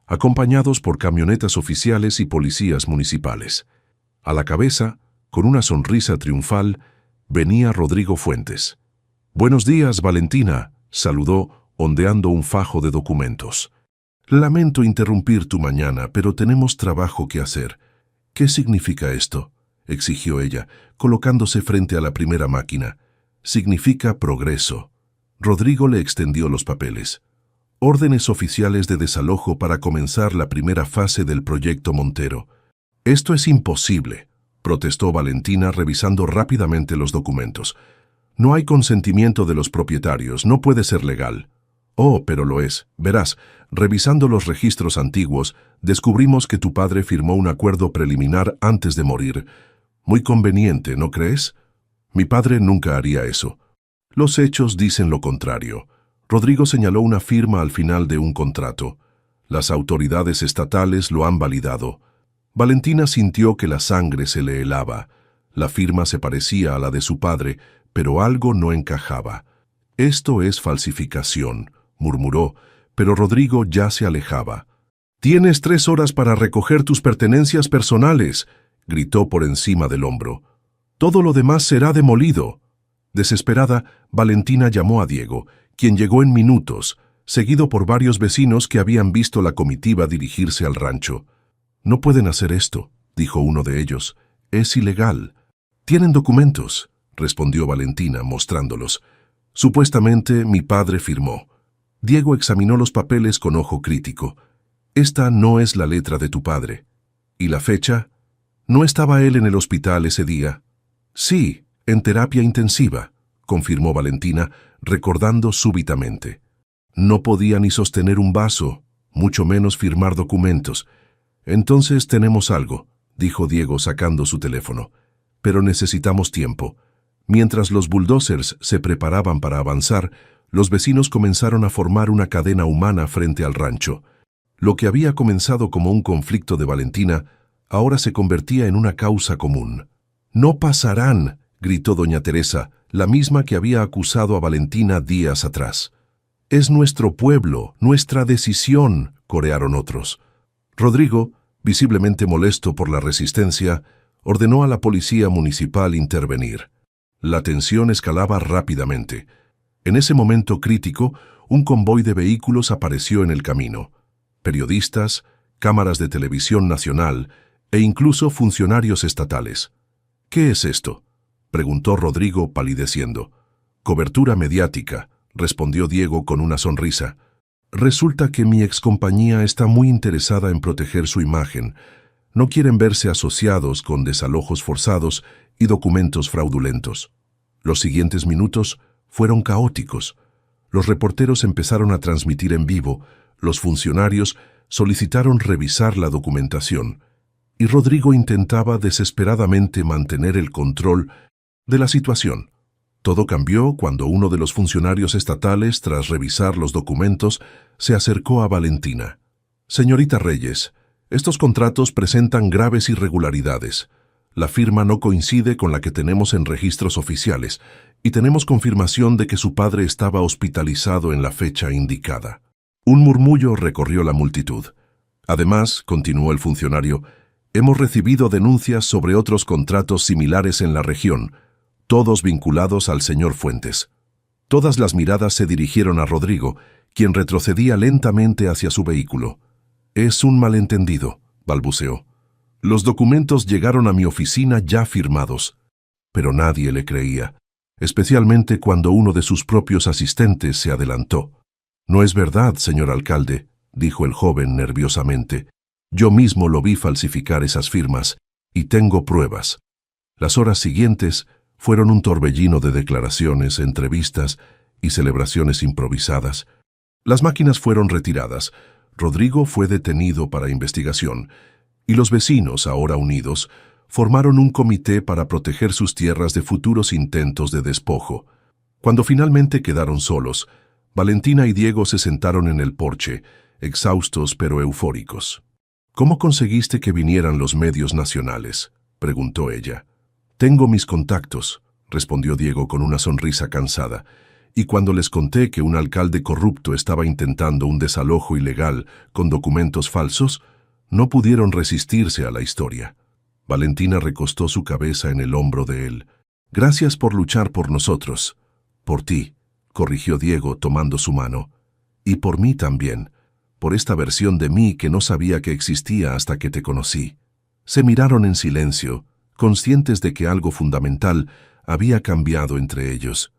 acompañados por camionetas oficiales y policías municipales. A la cabeza, con una sonrisa triunfal, venía Rodrigo Fuentes. «Buenos días, Valentina», saludó, ondeando un fajo de documentos. «Lamento interrumpir tu mañana, pero tenemos trabajo que hacer». «¿Qué significa esto?», exigió ella, colocándose frente a la primera máquina. «Significa progreso». Rodrigo le extendió los papeles. «Órdenes oficiales de desalojo para comenzar la primera fase del proyecto Montero». «Esto es imposible», protestó Valentina revisando rápidamente los documentos. «No hay consentimiento de los propietarios, no puede ser legal». «Oh, pero lo es. Verás, revisando los registros antiguos, descubrimos que tu padre firmó un acuerdo preliminar antes de morir. Muy conveniente, ¿no crees? Mi padre nunca haría eso». «Los hechos dicen lo contrario». Rodrigo señaló una firma al final de un contrato. «Las autoridades estatales lo han validado». Valentina sintió que la sangre se le helaba. La firma se parecía a la de su padre, pero algo no encajaba. «Esto es falsificación», murmuró, pero Rodrigo ya se alejaba. «Tienes 3 horas para recoger tus pertenencias personales», gritó por encima del hombro. «Todo lo demás será demolido». Desesperada, Valentina llamó a Diego, quien llegó en minutos, seguido por varios vecinos que habían visto la comitiva dirigirse al rancho. «No pueden hacer esto», dijo uno de ellos. «Es ilegal». «Tienen documentos», respondió Valentina, mostrándolos. «Supuestamente mi padre firmó». Diego examinó los papeles con ojo crítico. «Esta no es la letra de tu padre». «¿Y la fecha? ¿No estaba él en el hospital ese día?» «Sí, en terapia intensiva», confirmó Valentina, recordando súbitamente. «No podía ni sostener un vaso, mucho menos firmar documentos». «Entonces tenemos algo», dijo Diego sacando su teléfono. «Pero necesitamos tiempo». Mientras los bulldozers se preparaban para avanzar, los vecinos comenzaron a formar una cadena humana frente al rancho. Lo que había comenzado como un conflicto de Valentina, ahora se convertía en una causa común. «No pasarán», gritó doña Teresa, la misma que había acusado a Valentina días atrás. «Es nuestro pueblo, nuestra decisión», corearon otros. Rodrigo, visiblemente molesto por la resistencia, ordenó a la policía municipal intervenir. La tensión escalaba rápidamente. En ese momento crítico, un convoy de vehículos apareció en el camino. Periodistas, cámaras de televisión nacional e incluso funcionarios estatales. «¿Qué es esto?», preguntó Rodrigo palideciendo. «Cobertura mediática», respondió Diego con una sonrisa. «Resulta que mi excompañía está muy interesada en proteger su imagen. No quieren verse asociados con desalojos forzados y documentos fraudulentos». Los siguientes minutos fueron caóticos. Los reporteros empezaron a transmitir en vivo, los funcionarios solicitaron revisar la documentación, y Rodrigo intentaba desesperadamente mantener el control de la situación. Todo cambió cuando uno de los funcionarios estatales, tras revisar los documentos, se acercó a Valentina. «Señorita Reyes, estos contratos presentan graves irregularidades. La firma no coincide con la que tenemos en registros oficiales y tenemos confirmación de que su padre estaba hospitalizado en la fecha indicada». Un murmullo recorrió la multitud. «Además», continuó el funcionario, «hemos recibido denuncias sobre otros contratos similares en la región, todos vinculados al señor Fuentes». Todas las miradas se dirigieron a Rodrigo, quien retrocedía lentamente hacia su vehículo. «Es un malentendido», balbuceó. «Los documentos llegaron a mi oficina ya firmados». Pero nadie le creía, especialmente cuando uno de sus propios asistentes se adelantó. «No es verdad, señor alcalde», dijo el joven nerviosamente. «Yo mismo lo vi falsificar esas firmas, y tengo pruebas». Las horas siguientes fueron un torbellino de declaraciones, entrevistas y celebraciones improvisadas. Las máquinas fueron retiradas, Rodrigo fue detenido para investigación, y los vecinos, ahora unidos, formaron un comité para proteger sus tierras de futuros intentos de despojo. Cuando finalmente quedaron solos, Valentina y Diego se sentaron en el porche, exhaustos pero eufóricos. «¿Cómo conseguiste que vinieran los medios nacionales?», preguntó ella. «Tengo mis contactos», respondió Diego con una sonrisa cansada, «y cuando les conté que un alcalde corrupto estaba intentando un desalojo ilegal con documentos falsos, no pudieron resistirse a la historia». Valentina recostó su cabeza en el hombro de él. «Gracias por luchar por nosotros». «Por ti», corrigió Diego tomando su mano. «Y por mí también, por esta versión de mí que no sabía que existía hasta que te conocí». Se miraron en silencio, conscientes de que algo fundamental había cambiado entre ellos.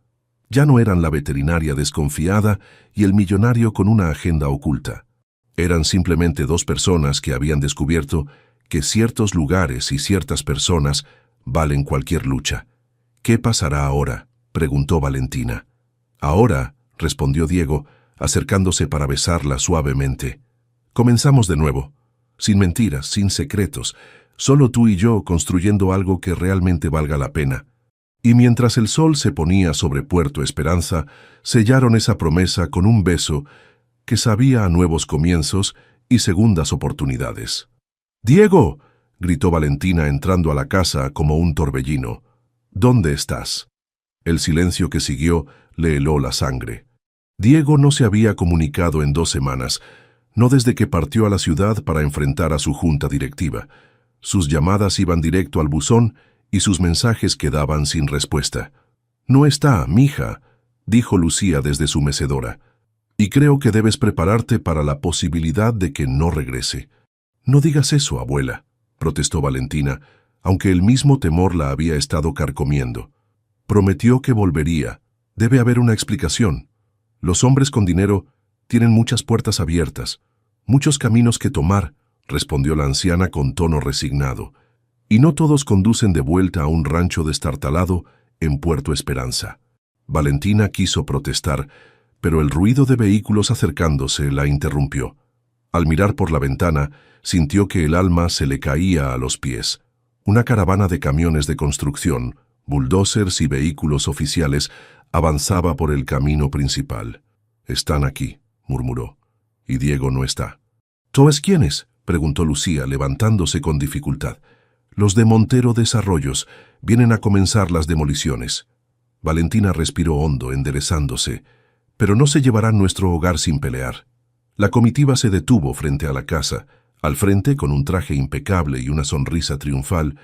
Ya no eran la veterinaria desconfiada y el millonario con una agenda oculta. Eran simplemente dos personas que habían descubierto que ciertos lugares y ciertas personas valen cualquier lucha. «¿Qué pasará ahora?», preguntó Valentina. «Ahora», respondió Diego, acercándose para besarla suavemente. «Comenzamos de nuevo, sin mentiras, sin secretos, solo tú y yo construyendo algo que realmente valga la pena». Y mientras el sol se ponía sobre Puerto Esperanza, sellaron esa promesa con un beso que sabía a nuevos comienzos y segundas oportunidades. «¡Diego!», gritó Valentina entrando a la casa como un torbellino. «¿Dónde estás?». El silencio que siguió le heló la sangre. Diego no se había comunicado en 2 semanas, no desde que partió a la ciudad para enfrentar a su junta directiva. Sus llamadas iban directo al buzón y sus mensajes quedaban sin respuesta. «No está, mija», dijo Lucía desde su mecedora. «Y creo que debes prepararte para la posibilidad de que no regrese». «No digas eso, abuela», protestó Valentina, aunque el mismo temor la había estado carcomiendo. «Prometió que volvería. Debe haber una explicación. Los hombres con dinero tienen muchas puertas abiertas, muchos caminos que tomar», respondió la anciana con tono resignado. «Y no todos conducen de vuelta a un rancho destartalado en Puerto Esperanza». Valentina quiso protestar, pero el ruido de vehículos acercándose la interrumpió. Al mirar por la ventana, sintió que el alma se le caía a los pies. Una caravana de camiones de construcción, bulldozers y vehículos oficiales avanzaba por el camino principal. «Están aquí», murmuró, «y Diego no está». «¿Todos quiénes?», preguntó Lucía, levantándose con dificultad. «Los de Montero Desarrollos. Vienen a comenzar las demoliciones». Valentina respiró hondo, enderezándose. «Pero no se llevarán nuestro hogar sin pelear». La comitiva se detuvo frente a la casa. Al frente, con un traje impecable y una sonrisa triunfal,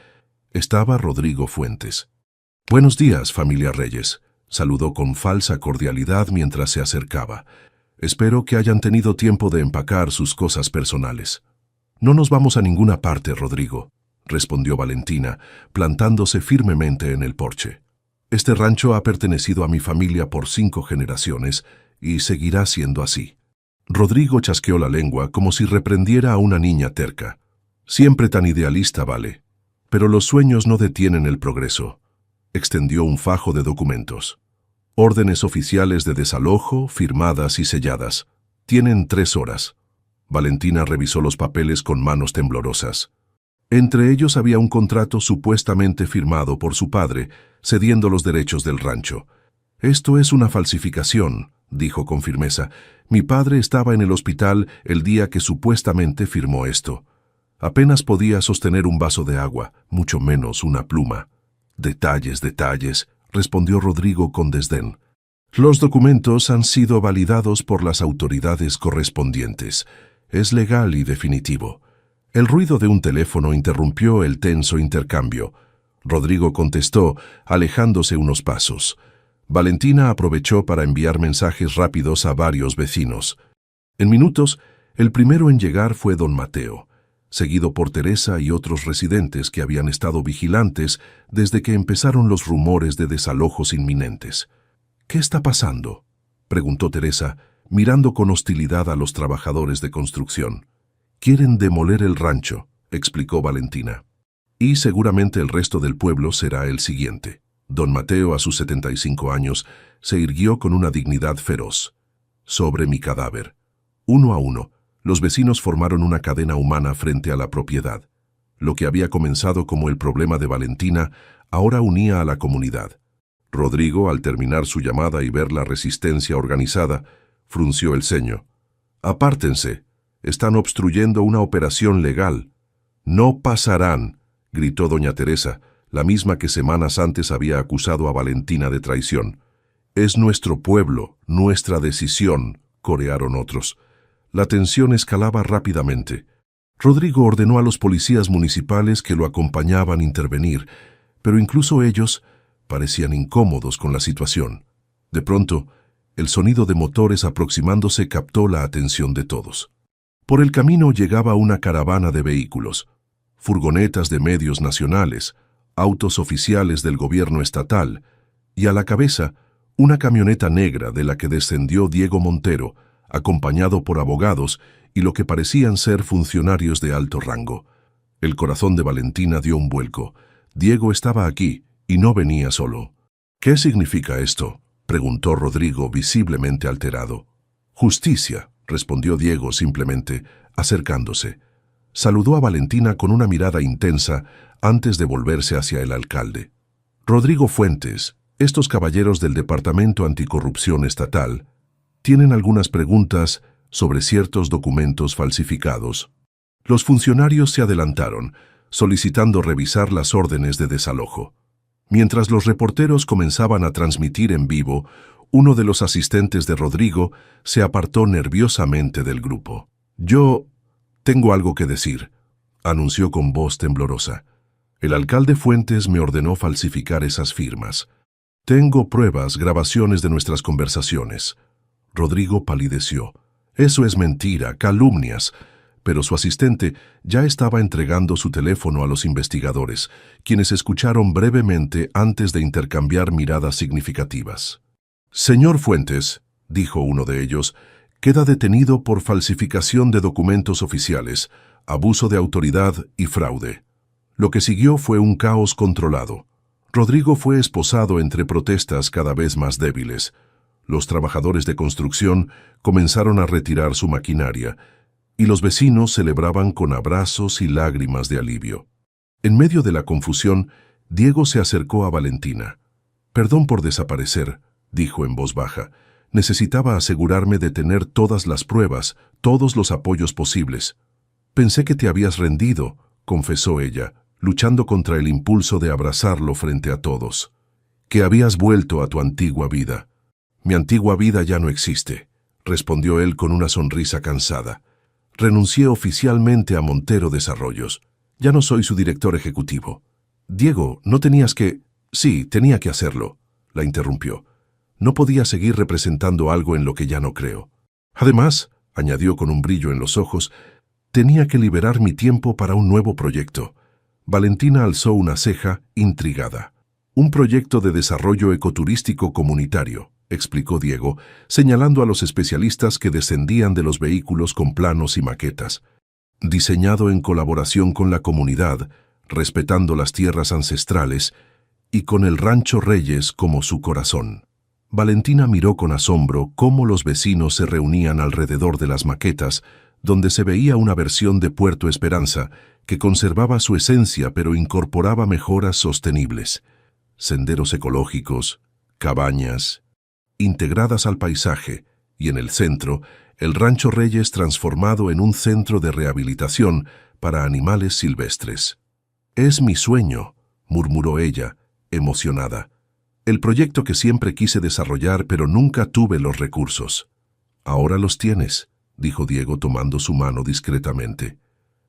estaba Rodrigo Fuentes. «Buenos días, familia Reyes», saludó con falsa cordialidad mientras se acercaba. Espero que hayan tenido tiempo de empacar sus cosas personales. No nos vamos a ninguna parte, Rodrigo, respondió Valentina, plantándose firmemente en el porche. Este rancho ha pertenecido a mi familia por 5 generaciones y seguirá siendo así. Rodrigo chasqueó la lengua como si reprendiera a una niña terca. Siempre tan idealista, Vale. Pero los sueños no detienen el progreso. Extendió un fajo de documentos. Órdenes oficiales de desalojo, firmadas y selladas. Tienen 3 horas. Valentina revisó los papeles con manos temblorosas. Entre ellos había un contrato supuestamente firmado por su padre, cediendo los derechos del rancho. «Esto es una falsificación», dijo con firmeza. «Mi padre estaba en el hospital el día que supuestamente firmó esto. Apenas podía sostener un vaso de agua, mucho menos una pluma». «Detalles, detalles», respondió Rodrigo con desdén. «Los documentos han sido validados por las autoridades correspondientes. Es legal y definitivo». El ruido de un teléfono interrumpió el tenso intercambio. Rodrigo contestó, alejándose unos pasos. Valentina aprovechó para enviar mensajes rápidos a varios vecinos. En minutos, el primero en llegar fue don Mateo, seguido por Teresa y otros residentes que habían estado vigilantes desde que empezaron los rumores de desalojos inminentes. «¿Qué está pasando?», preguntó Teresa, mirando con hostilidad a los trabajadores de construcción. «Quieren demoler el rancho», explicó Valentina. «Y seguramente el resto del pueblo será el siguiente». Don Mateo, a sus 75 años, se irguió con una dignidad feroz. «Sobre mi cadáver». Uno a uno, los vecinos formaron una cadena humana frente a la propiedad. Lo que había comenzado como el problema de Valentina, ahora unía a la comunidad. Rodrigo, al terminar su llamada y ver la resistencia organizada, frunció el ceño. «Apártense. Están obstruyendo una operación legal». «No pasarán», gritó doña Teresa, la misma que semanas antes había acusado a Valentina de traición. «Es nuestro pueblo, nuestra decisión», corearon otros. La tensión escalaba rápidamente. Rodrigo ordenó a los policías municipales que lo acompañaban a intervenir, pero incluso ellos parecían incómodos con la situación. De pronto, el sonido de motores aproximándose captó la atención de todos. Por el camino llegaba una caravana de vehículos, furgonetas de medios nacionales, autos oficiales del gobierno estatal, y a la cabeza, una camioneta negra de la que descendió Diego Montero, acompañado por abogados y lo que parecían ser funcionarios de alto rango. El corazón de Valentina dio un vuelco. Diego estaba aquí y no venía solo. «¿Qué significa esto?», preguntó Rodrigo, visiblemente alterado. «Justicia», respondió Diego simplemente, acercándose. Saludó a Valentina con una mirada intensa antes de volverse hacia el alcalde. «Rodrigo Fuentes, estos caballeros del Departamento Anticorrupción Estatal tienen algunas preguntas sobre ciertos documentos falsificados». Los funcionarios se adelantaron, solicitando revisar las órdenes de desalojo. Mientras los reporteros comenzaban a transmitir en vivo, uno de los asistentes de Rodrigo se apartó nerviosamente del grupo. «Yo tengo algo que decir», anunció con voz temblorosa. «El alcalde Fuentes me ordenó falsificar esas firmas. Tengo pruebas, grabaciones de nuestras conversaciones». Rodrigo palideció. «Eso es mentira, calumnias». Pero su asistente ya estaba entregando su teléfono a los investigadores, quienes escucharon brevemente antes de intercambiar miradas significativas. «Señor Fuentes», dijo uno de ellos, «queda detenido por falsificación de documentos oficiales, abuso de autoridad y fraude». Lo que siguió fue un caos controlado. Rodrigo fue esposado entre protestas cada vez más débiles. Los trabajadores de construcción comenzaron a retirar su maquinaria, y los vecinos celebraban con abrazos y lágrimas de alivio. En medio de la confusión, Diego se acercó a Valentina. «Perdón por desaparecer», dijo en voz baja. «Necesitaba asegurarme de tener todas las pruebas, todos los apoyos posibles». «Pensé que te habías rendido», confesó ella, luchando contra el impulso de abrazarlo frente a todos. «Que habías vuelto a tu antigua vida». «Mi antigua vida ya no existe», respondió él con una sonrisa cansada. «Renuncié oficialmente a Montero Desarrollos. Ya no soy su director ejecutivo». «Diego, no tenías que...» «Sí, tenía que hacerlo», la interrumpió. «No podía seguir representando algo en lo que ya no creo». Además, añadió con un brillo en los ojos, tenía que liberar mi tiempo para un nuevo proyecto. Valentina alzó una ceja, intrigada. Un proyecto de desarrollo ecoturístico comunitario, explicó Diego, señalando a los especialistas que descendían de los vehículos con planos y maquetas. Diseñado en colaboración con la comunidad, respetando las tierras ancestrales y con el Rancho Reyes como su corazón. Valentina miró con asombro cómo los vecinos se reunían alrededor de las maquetas, donde se veía una versión de Puerto Esperanza que conservaba su esencia pero incorporaba mejoras sostenibles. Senderos ecológicos, cabañas, integradas al paisaje, y en el centro, el Rancho Reyes transformado en un centro de rehabilitación para animales silvestres. «Es mi sueño», murmuró ella, emocionada. «El proyecto que siempre quise desarrollar, pero nunca tuve los recursos». «Ahora los tienes», dijo Diego tomando su mano discretamente.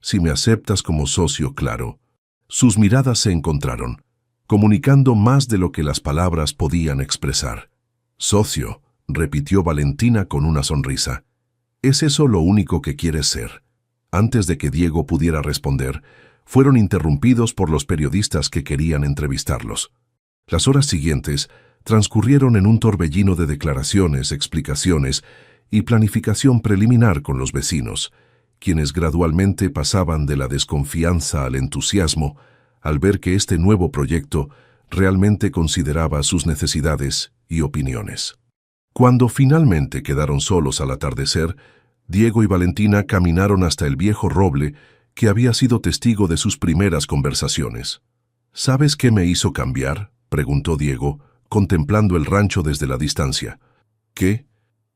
«Si me aceptas como socio, claro». Sus miradas se encontraron, comunicando más de lo que las palabras podían expresar. «Socio», repitió Valentina con una sonrisa. «¿Es eso lo único que quieres ser?». Antes de que Diego pudiera responder, fueron interrumpidos por los periodistas que querían entrevistarlos. Las horas siguientes transcurrieron en un torbellino de declaraciones, explicaciones y planificación preliminar con los vecinos, quienes gradualmente pasaban de la desconfianza al entusiasmo al ver que este nuevo proyecto realmente consideraba sus necesidades y opiniones. Cuando finalmente quedaron solos al atardecer, Diego y Valentina caminaron hasta el viejo roble que había sido testigo de sus primeras conversaciones. «¿Sabes qué me hizo cambiar?», preguntó Diego, contemplando el rancho desde la distancia. «¿Qué?».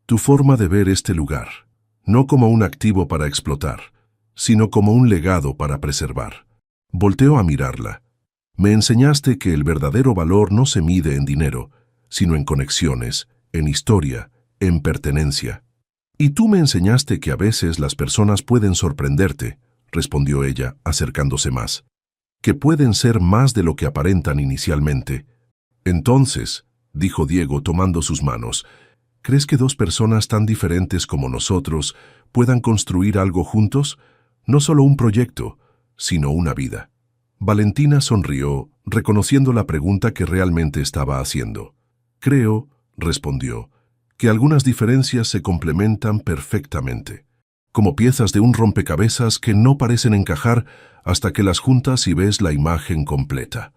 «Tu forma de ver este lugar, no como un activo para explotar, sino como un legado para preservar». Volteó a mirarla. «Me enseñaste que el verdadero valor no se mide en dinero, sino en conexiones, en historia, en pertenencia. Y tú me enseñaste que a veces las personas pueden sorprenderte», respondió ella, acercándose más. «Que pueden ser más de lo que aparentan inicialmente». «Entonces», dijo Diego tomando sus manos, «¿crees que dos personas tan diferentes como nosotros puedan construir algo juntos? No solo un proyecto, sino una vida». Valentina sonrió, reconociendo la pregunta que realmente estaba haciendo. «Creo», respondió, «que algunas diferencias se complementan perfectamente, como piezas de un rompecabezas que no parecen encajar hasta que las juntas y ves la imagen completa».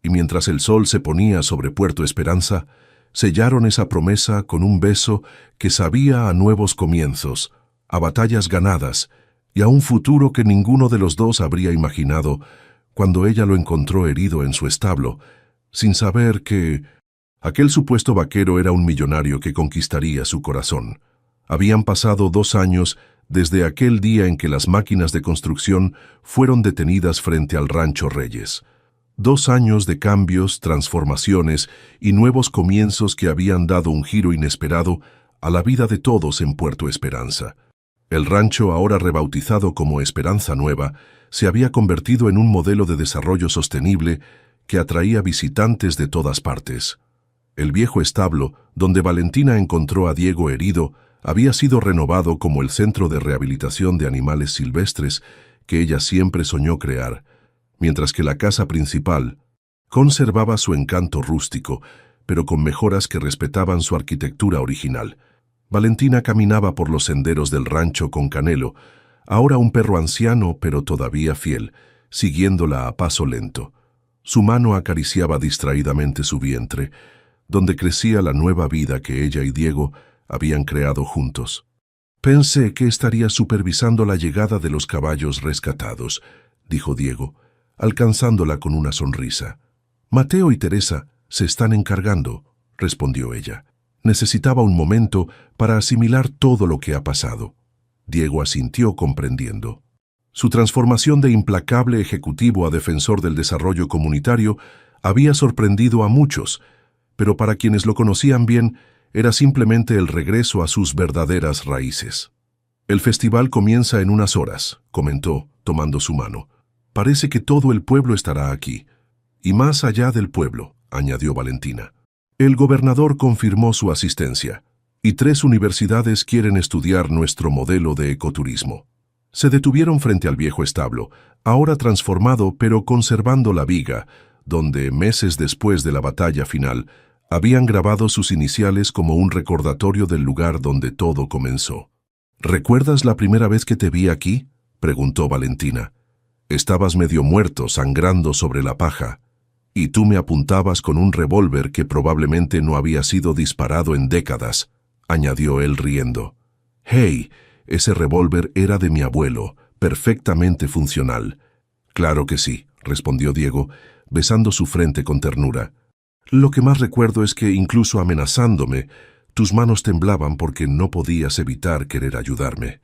Y mientras el sol se ponía sobre Puerto Esperanza, sellaron esa promesa con un beso que sabía a nuevos comienzos, a batallas ganadas y a un futuro que ninguno de los dos habría imaginado cuando ella lo encontró herido en su establo, sin saber que aquel supuesto vaquero era un millonario que conquistaría su corazón. Habían pasado 2 años desde aquel día en que las máquinas de construcción fueron detenidas frente al Rancho Reyes. 2 años de cambios, transformaciones y nuevos comienzos que habían dado un giro inesperado a la vida de todos en Puerto Esperanza. El rancho, ahora rebautizado como Esperanza Nueva, se había convertido en un modelo de desarrollo sostenible que atraía visitantes de todas partes. El viejo establo, donde Valentina encontró a Diego herido, había sido renovado como el centro de rehabilitación de animales silvestres que ella siempre soñó crear, mientras que la casa principal conservaba su encanto rústico, pero con mejoras que respetaban su arquitectura original. Valentina caminaba por los senderos del rancho con Canelo, ahora un perro anciano pero todavía fiel, siguiéndola a paso lento. Su mano acariciaba distraídamente su vientre, donde crecía la nueva vida que ella y Diego habían creado juntos. «Pensé que estaría supervisando la llegada de los caballos rescatados», dijo Diego, alcanzándola con una sonrisa. «Mateo y Teresa se están encargando», respondió ella. Necesitaba un momento para asimilar todo lo que ha pasado. Diego asintió comprendiendo. Su transformación de implacable ejecutivo a defensor del desarrollo comunitario había sorprendido a muchos, pero para quienes lo conocían bien, era simplemente el regreso a sus verdaderas raíces. «El festival comienza en unas horas», comentó, tomando su mano. «Parece que todo el pueblo estará aquí». «Y más allá del pueblo», añadió Valentina. El gobernador confirmó su asistencia. y 3 universidades quieren estudiar nuestro modelo de ecoturismo. Se detuvieron frente al viejo establo, ahora transformado pero conservando la viga, donde, meses después de la batalla final, habían grabado sus iniciales como un recordatorio del lugar donde todo comenzó. ¿Recuerdas la primera vez que te vi aquí?, preguntó Valentina. Estabas medio muerto, sangrando sobre la paja, y tú me apuntabas con un revólver que probablemente no había sido disparado en décadas, añadió él riendo. «Hey, ese revólver era de mi abuelo, perfectamente funcional». «Claro que sí», respondió Diego, besando su frente con ternura. «Lo que más recuerdo es que, incluso amenazándome, tus manos temblaban porque no podías evitar querer ayudarme».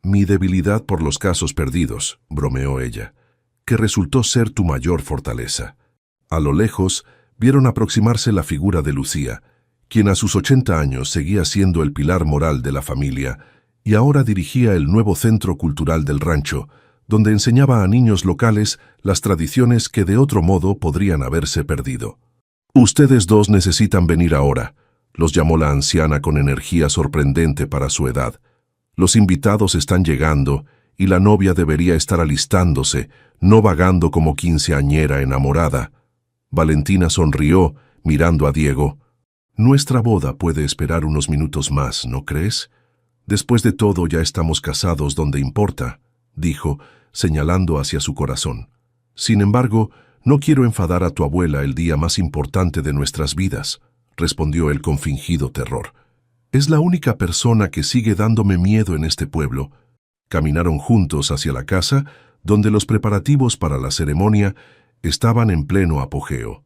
«Mi debilidad por los casos perdidos», bromeó ella, «que resultó ser tu mayor fortaleza». A lo lejos, vieron aproximarse la figura de Lucía, quien a sus 80 años seguía siendo el pilar moral de la familia y ahora dirigía el nuevo centro cultural del rancho, donde enseñaba a niños locales las tradiciones que de otro modo podrían haberse perdido. «Ustedes dos necesitan venir ahora», los llamó la anciana con energía sorprendente para su edad. «Los invitados están llegando y la novia debería estar alistándose, no vagando como quinceañera enamorada». Valentina sonrió, mirando a Diego. «Nuestra boda puede esperar unos minutos más, ¿no crees? Después de todo ya estamos casados donde importa», dijo, señalando hacia su corazón. «Sin embargo, no quiero enfadar a tu abuela el día más importante de nuestras vidas», respondió él con fingido terror. «Es la única persona que sigue dándome miedo en este pueblo». Caminaron juntos hacia la casa, donde los preparativos para la ceremonia estaban en pleno apogeo.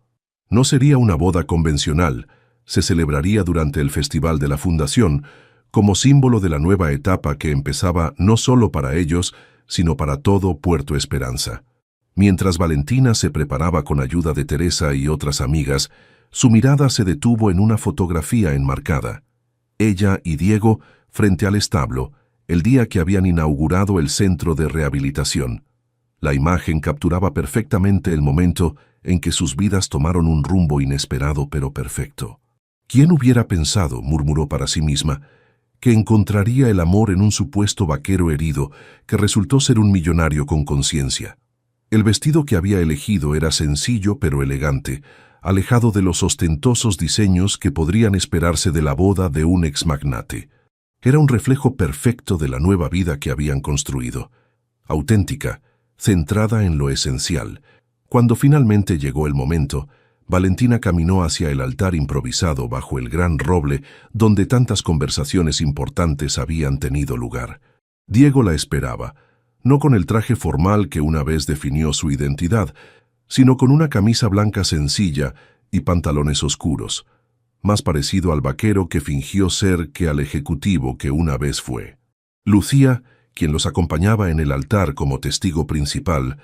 No sería una boda convencional, se celebraría durante el Festival de la Fundación, como símbolo de la nueva etapa que empezaba no solo para ellos, sino para todo Puerto Esperanza. Mientras Valentina se preparaba con ayuda de Teresa y otras amigas, su mirada se detuvo en una fotografía enmarcada. Ella y Diego frente al establo, el día que habían inaugurado el centro de rehabilitación. La imagen capturaba perfectamente el momento en que sus vidas tomaron un rumbo inesperado pero perfecto. «¿Quién hubiera pensado?», murmuró para sí misma, «que encontraría el amor en un supuesto vaquero herido que resultó ser un millonario con conciencia». El vestido que había elegido era sencillo pero elegante, alejado de los ostentosos diseños que podrían esperarse de la boda de un exmagnate. Era un reflejo perfecto de la nueva vida que habían construido, auténtica, centrada en lo esencial. Cuando finalmente llegó el momento, Valentina caminó hacia el altar improvisado bajo el gran roble donde tantas conversaciones importantes habían tenido lugar. Diego la esperaba, no con el traje formal que una vez definió su identidad, sino con una camisa blanca sencilla y pantalones oscuros, más parecido al vaquero que fingió ser que al ejecutivo que una vez fue. Lucía, quien los acompañaba en el altar como testigo principal,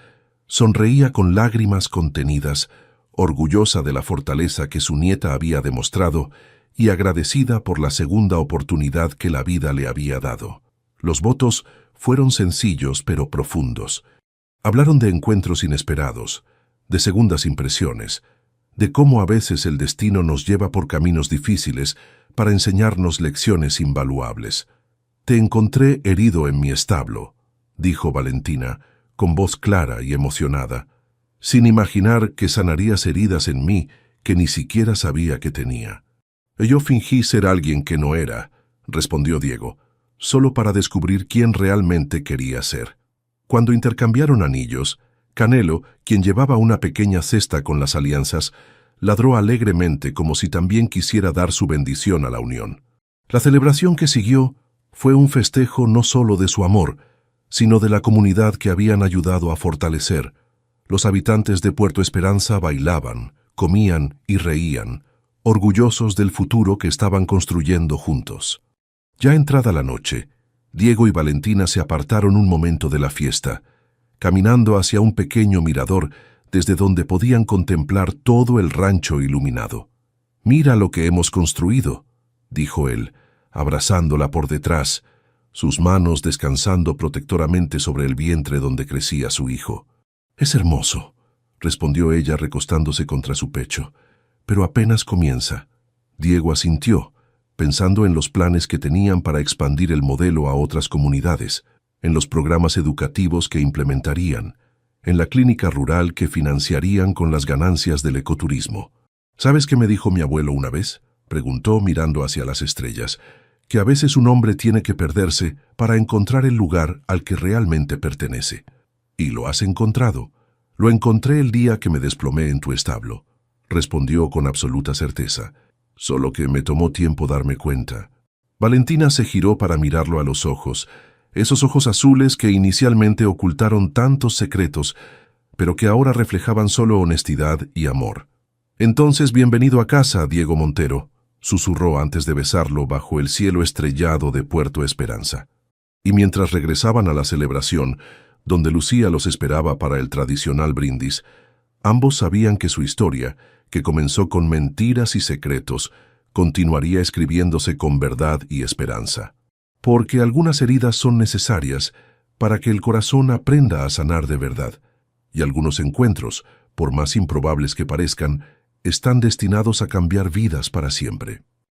sonreía con lágrimas contenidas, orgullosa de la fortaleza que su nieta había demostrado y agradecida por la segunda oportunidad que la vida le había dado. Los votos fueron sencillos pero profundos. Hablaron de encuentros inesperados, de segundas impresiones, de cómo a veces el destino nos lleva por caminos difíciles para enseñarnos lecciones invaluables. «Te encontré herido en mi establo», dijo Valentina, con voz clara y emocionada, «sin imaginar que sanarías heridas en mí que ni siquiera sabía que tenía». «Yo fingí ser alguien que no era», respondió Diego, «solo para descubrir quién realmente quería ser». Cuando intercambiaron anillos, Canelo, quien llevaba una pequeña cesta con las alianzas, ladró alegremente como si también quisiera dar su bendición a la unión. La celebración que siguió fue un festejo no solo de su amor, sino de la comunidad que habían ayudado a fortalecer. Los habitantes de Puerto Esperanza bailaban, comían y reían, orgullosos del futuro que estaban construyendo juntos. Ya entrada la noche, Diego y Valentina se apartaron un momento de la fiesta, caminando hacia un pequeño mirador desde donde podían contemplar todo el rancho iluminado. «Mira lo que hemos construido», dijo él, abrazándola por detrás, sus manos descansando protectoramente sobre el vientre donde crecía su hijo. «Es hermoso», respondió ella recostándose contra su pecho, «pero apenas comienza». Diego asintió, pensando en los planes que tenían para expandir el modelo a otras comunidades, en los programas educativos que implementarían, en la clínica rural que financiarían con las ganancias del ecoturismo. ¿Sabes qué me dijo mi abuelo una vez? Preguntó mirando hacia las estrellas, que a veces un hombre tiene que perderse para encontrar el lugar al que realmente pertenece. ¿Y lo has encontrado? Lo encontré el día que me desplomé en tu establo, respondió con absoluta certeza, solo que me tomó tiempo darme cuenta. Valentina se giró para mirarlo a los ojos, esos ojos azules que inicialmente ocultaron tantos secretos, pero que ahora reflejaban solo honestidad y amor. «Entonces, bienvenido a casa, Diego Montero», susurró antes de besarlo bajo el cielo estrellado de Puerto Esperanza. Y mientras regresaban a la celebración, donde Lucía los esperaba para el tradicional brindis, ambos sabían que su historia, que comenzó con mentiras y secretos, continuaría escribiéndose con verdad y esperanza. Porque algunas heridas son necesarias para que el corazón aprenda a sanar de verdad, y algunos encuentros, por más improbables que parezcan, están destinados a cambiar vidas para siempre.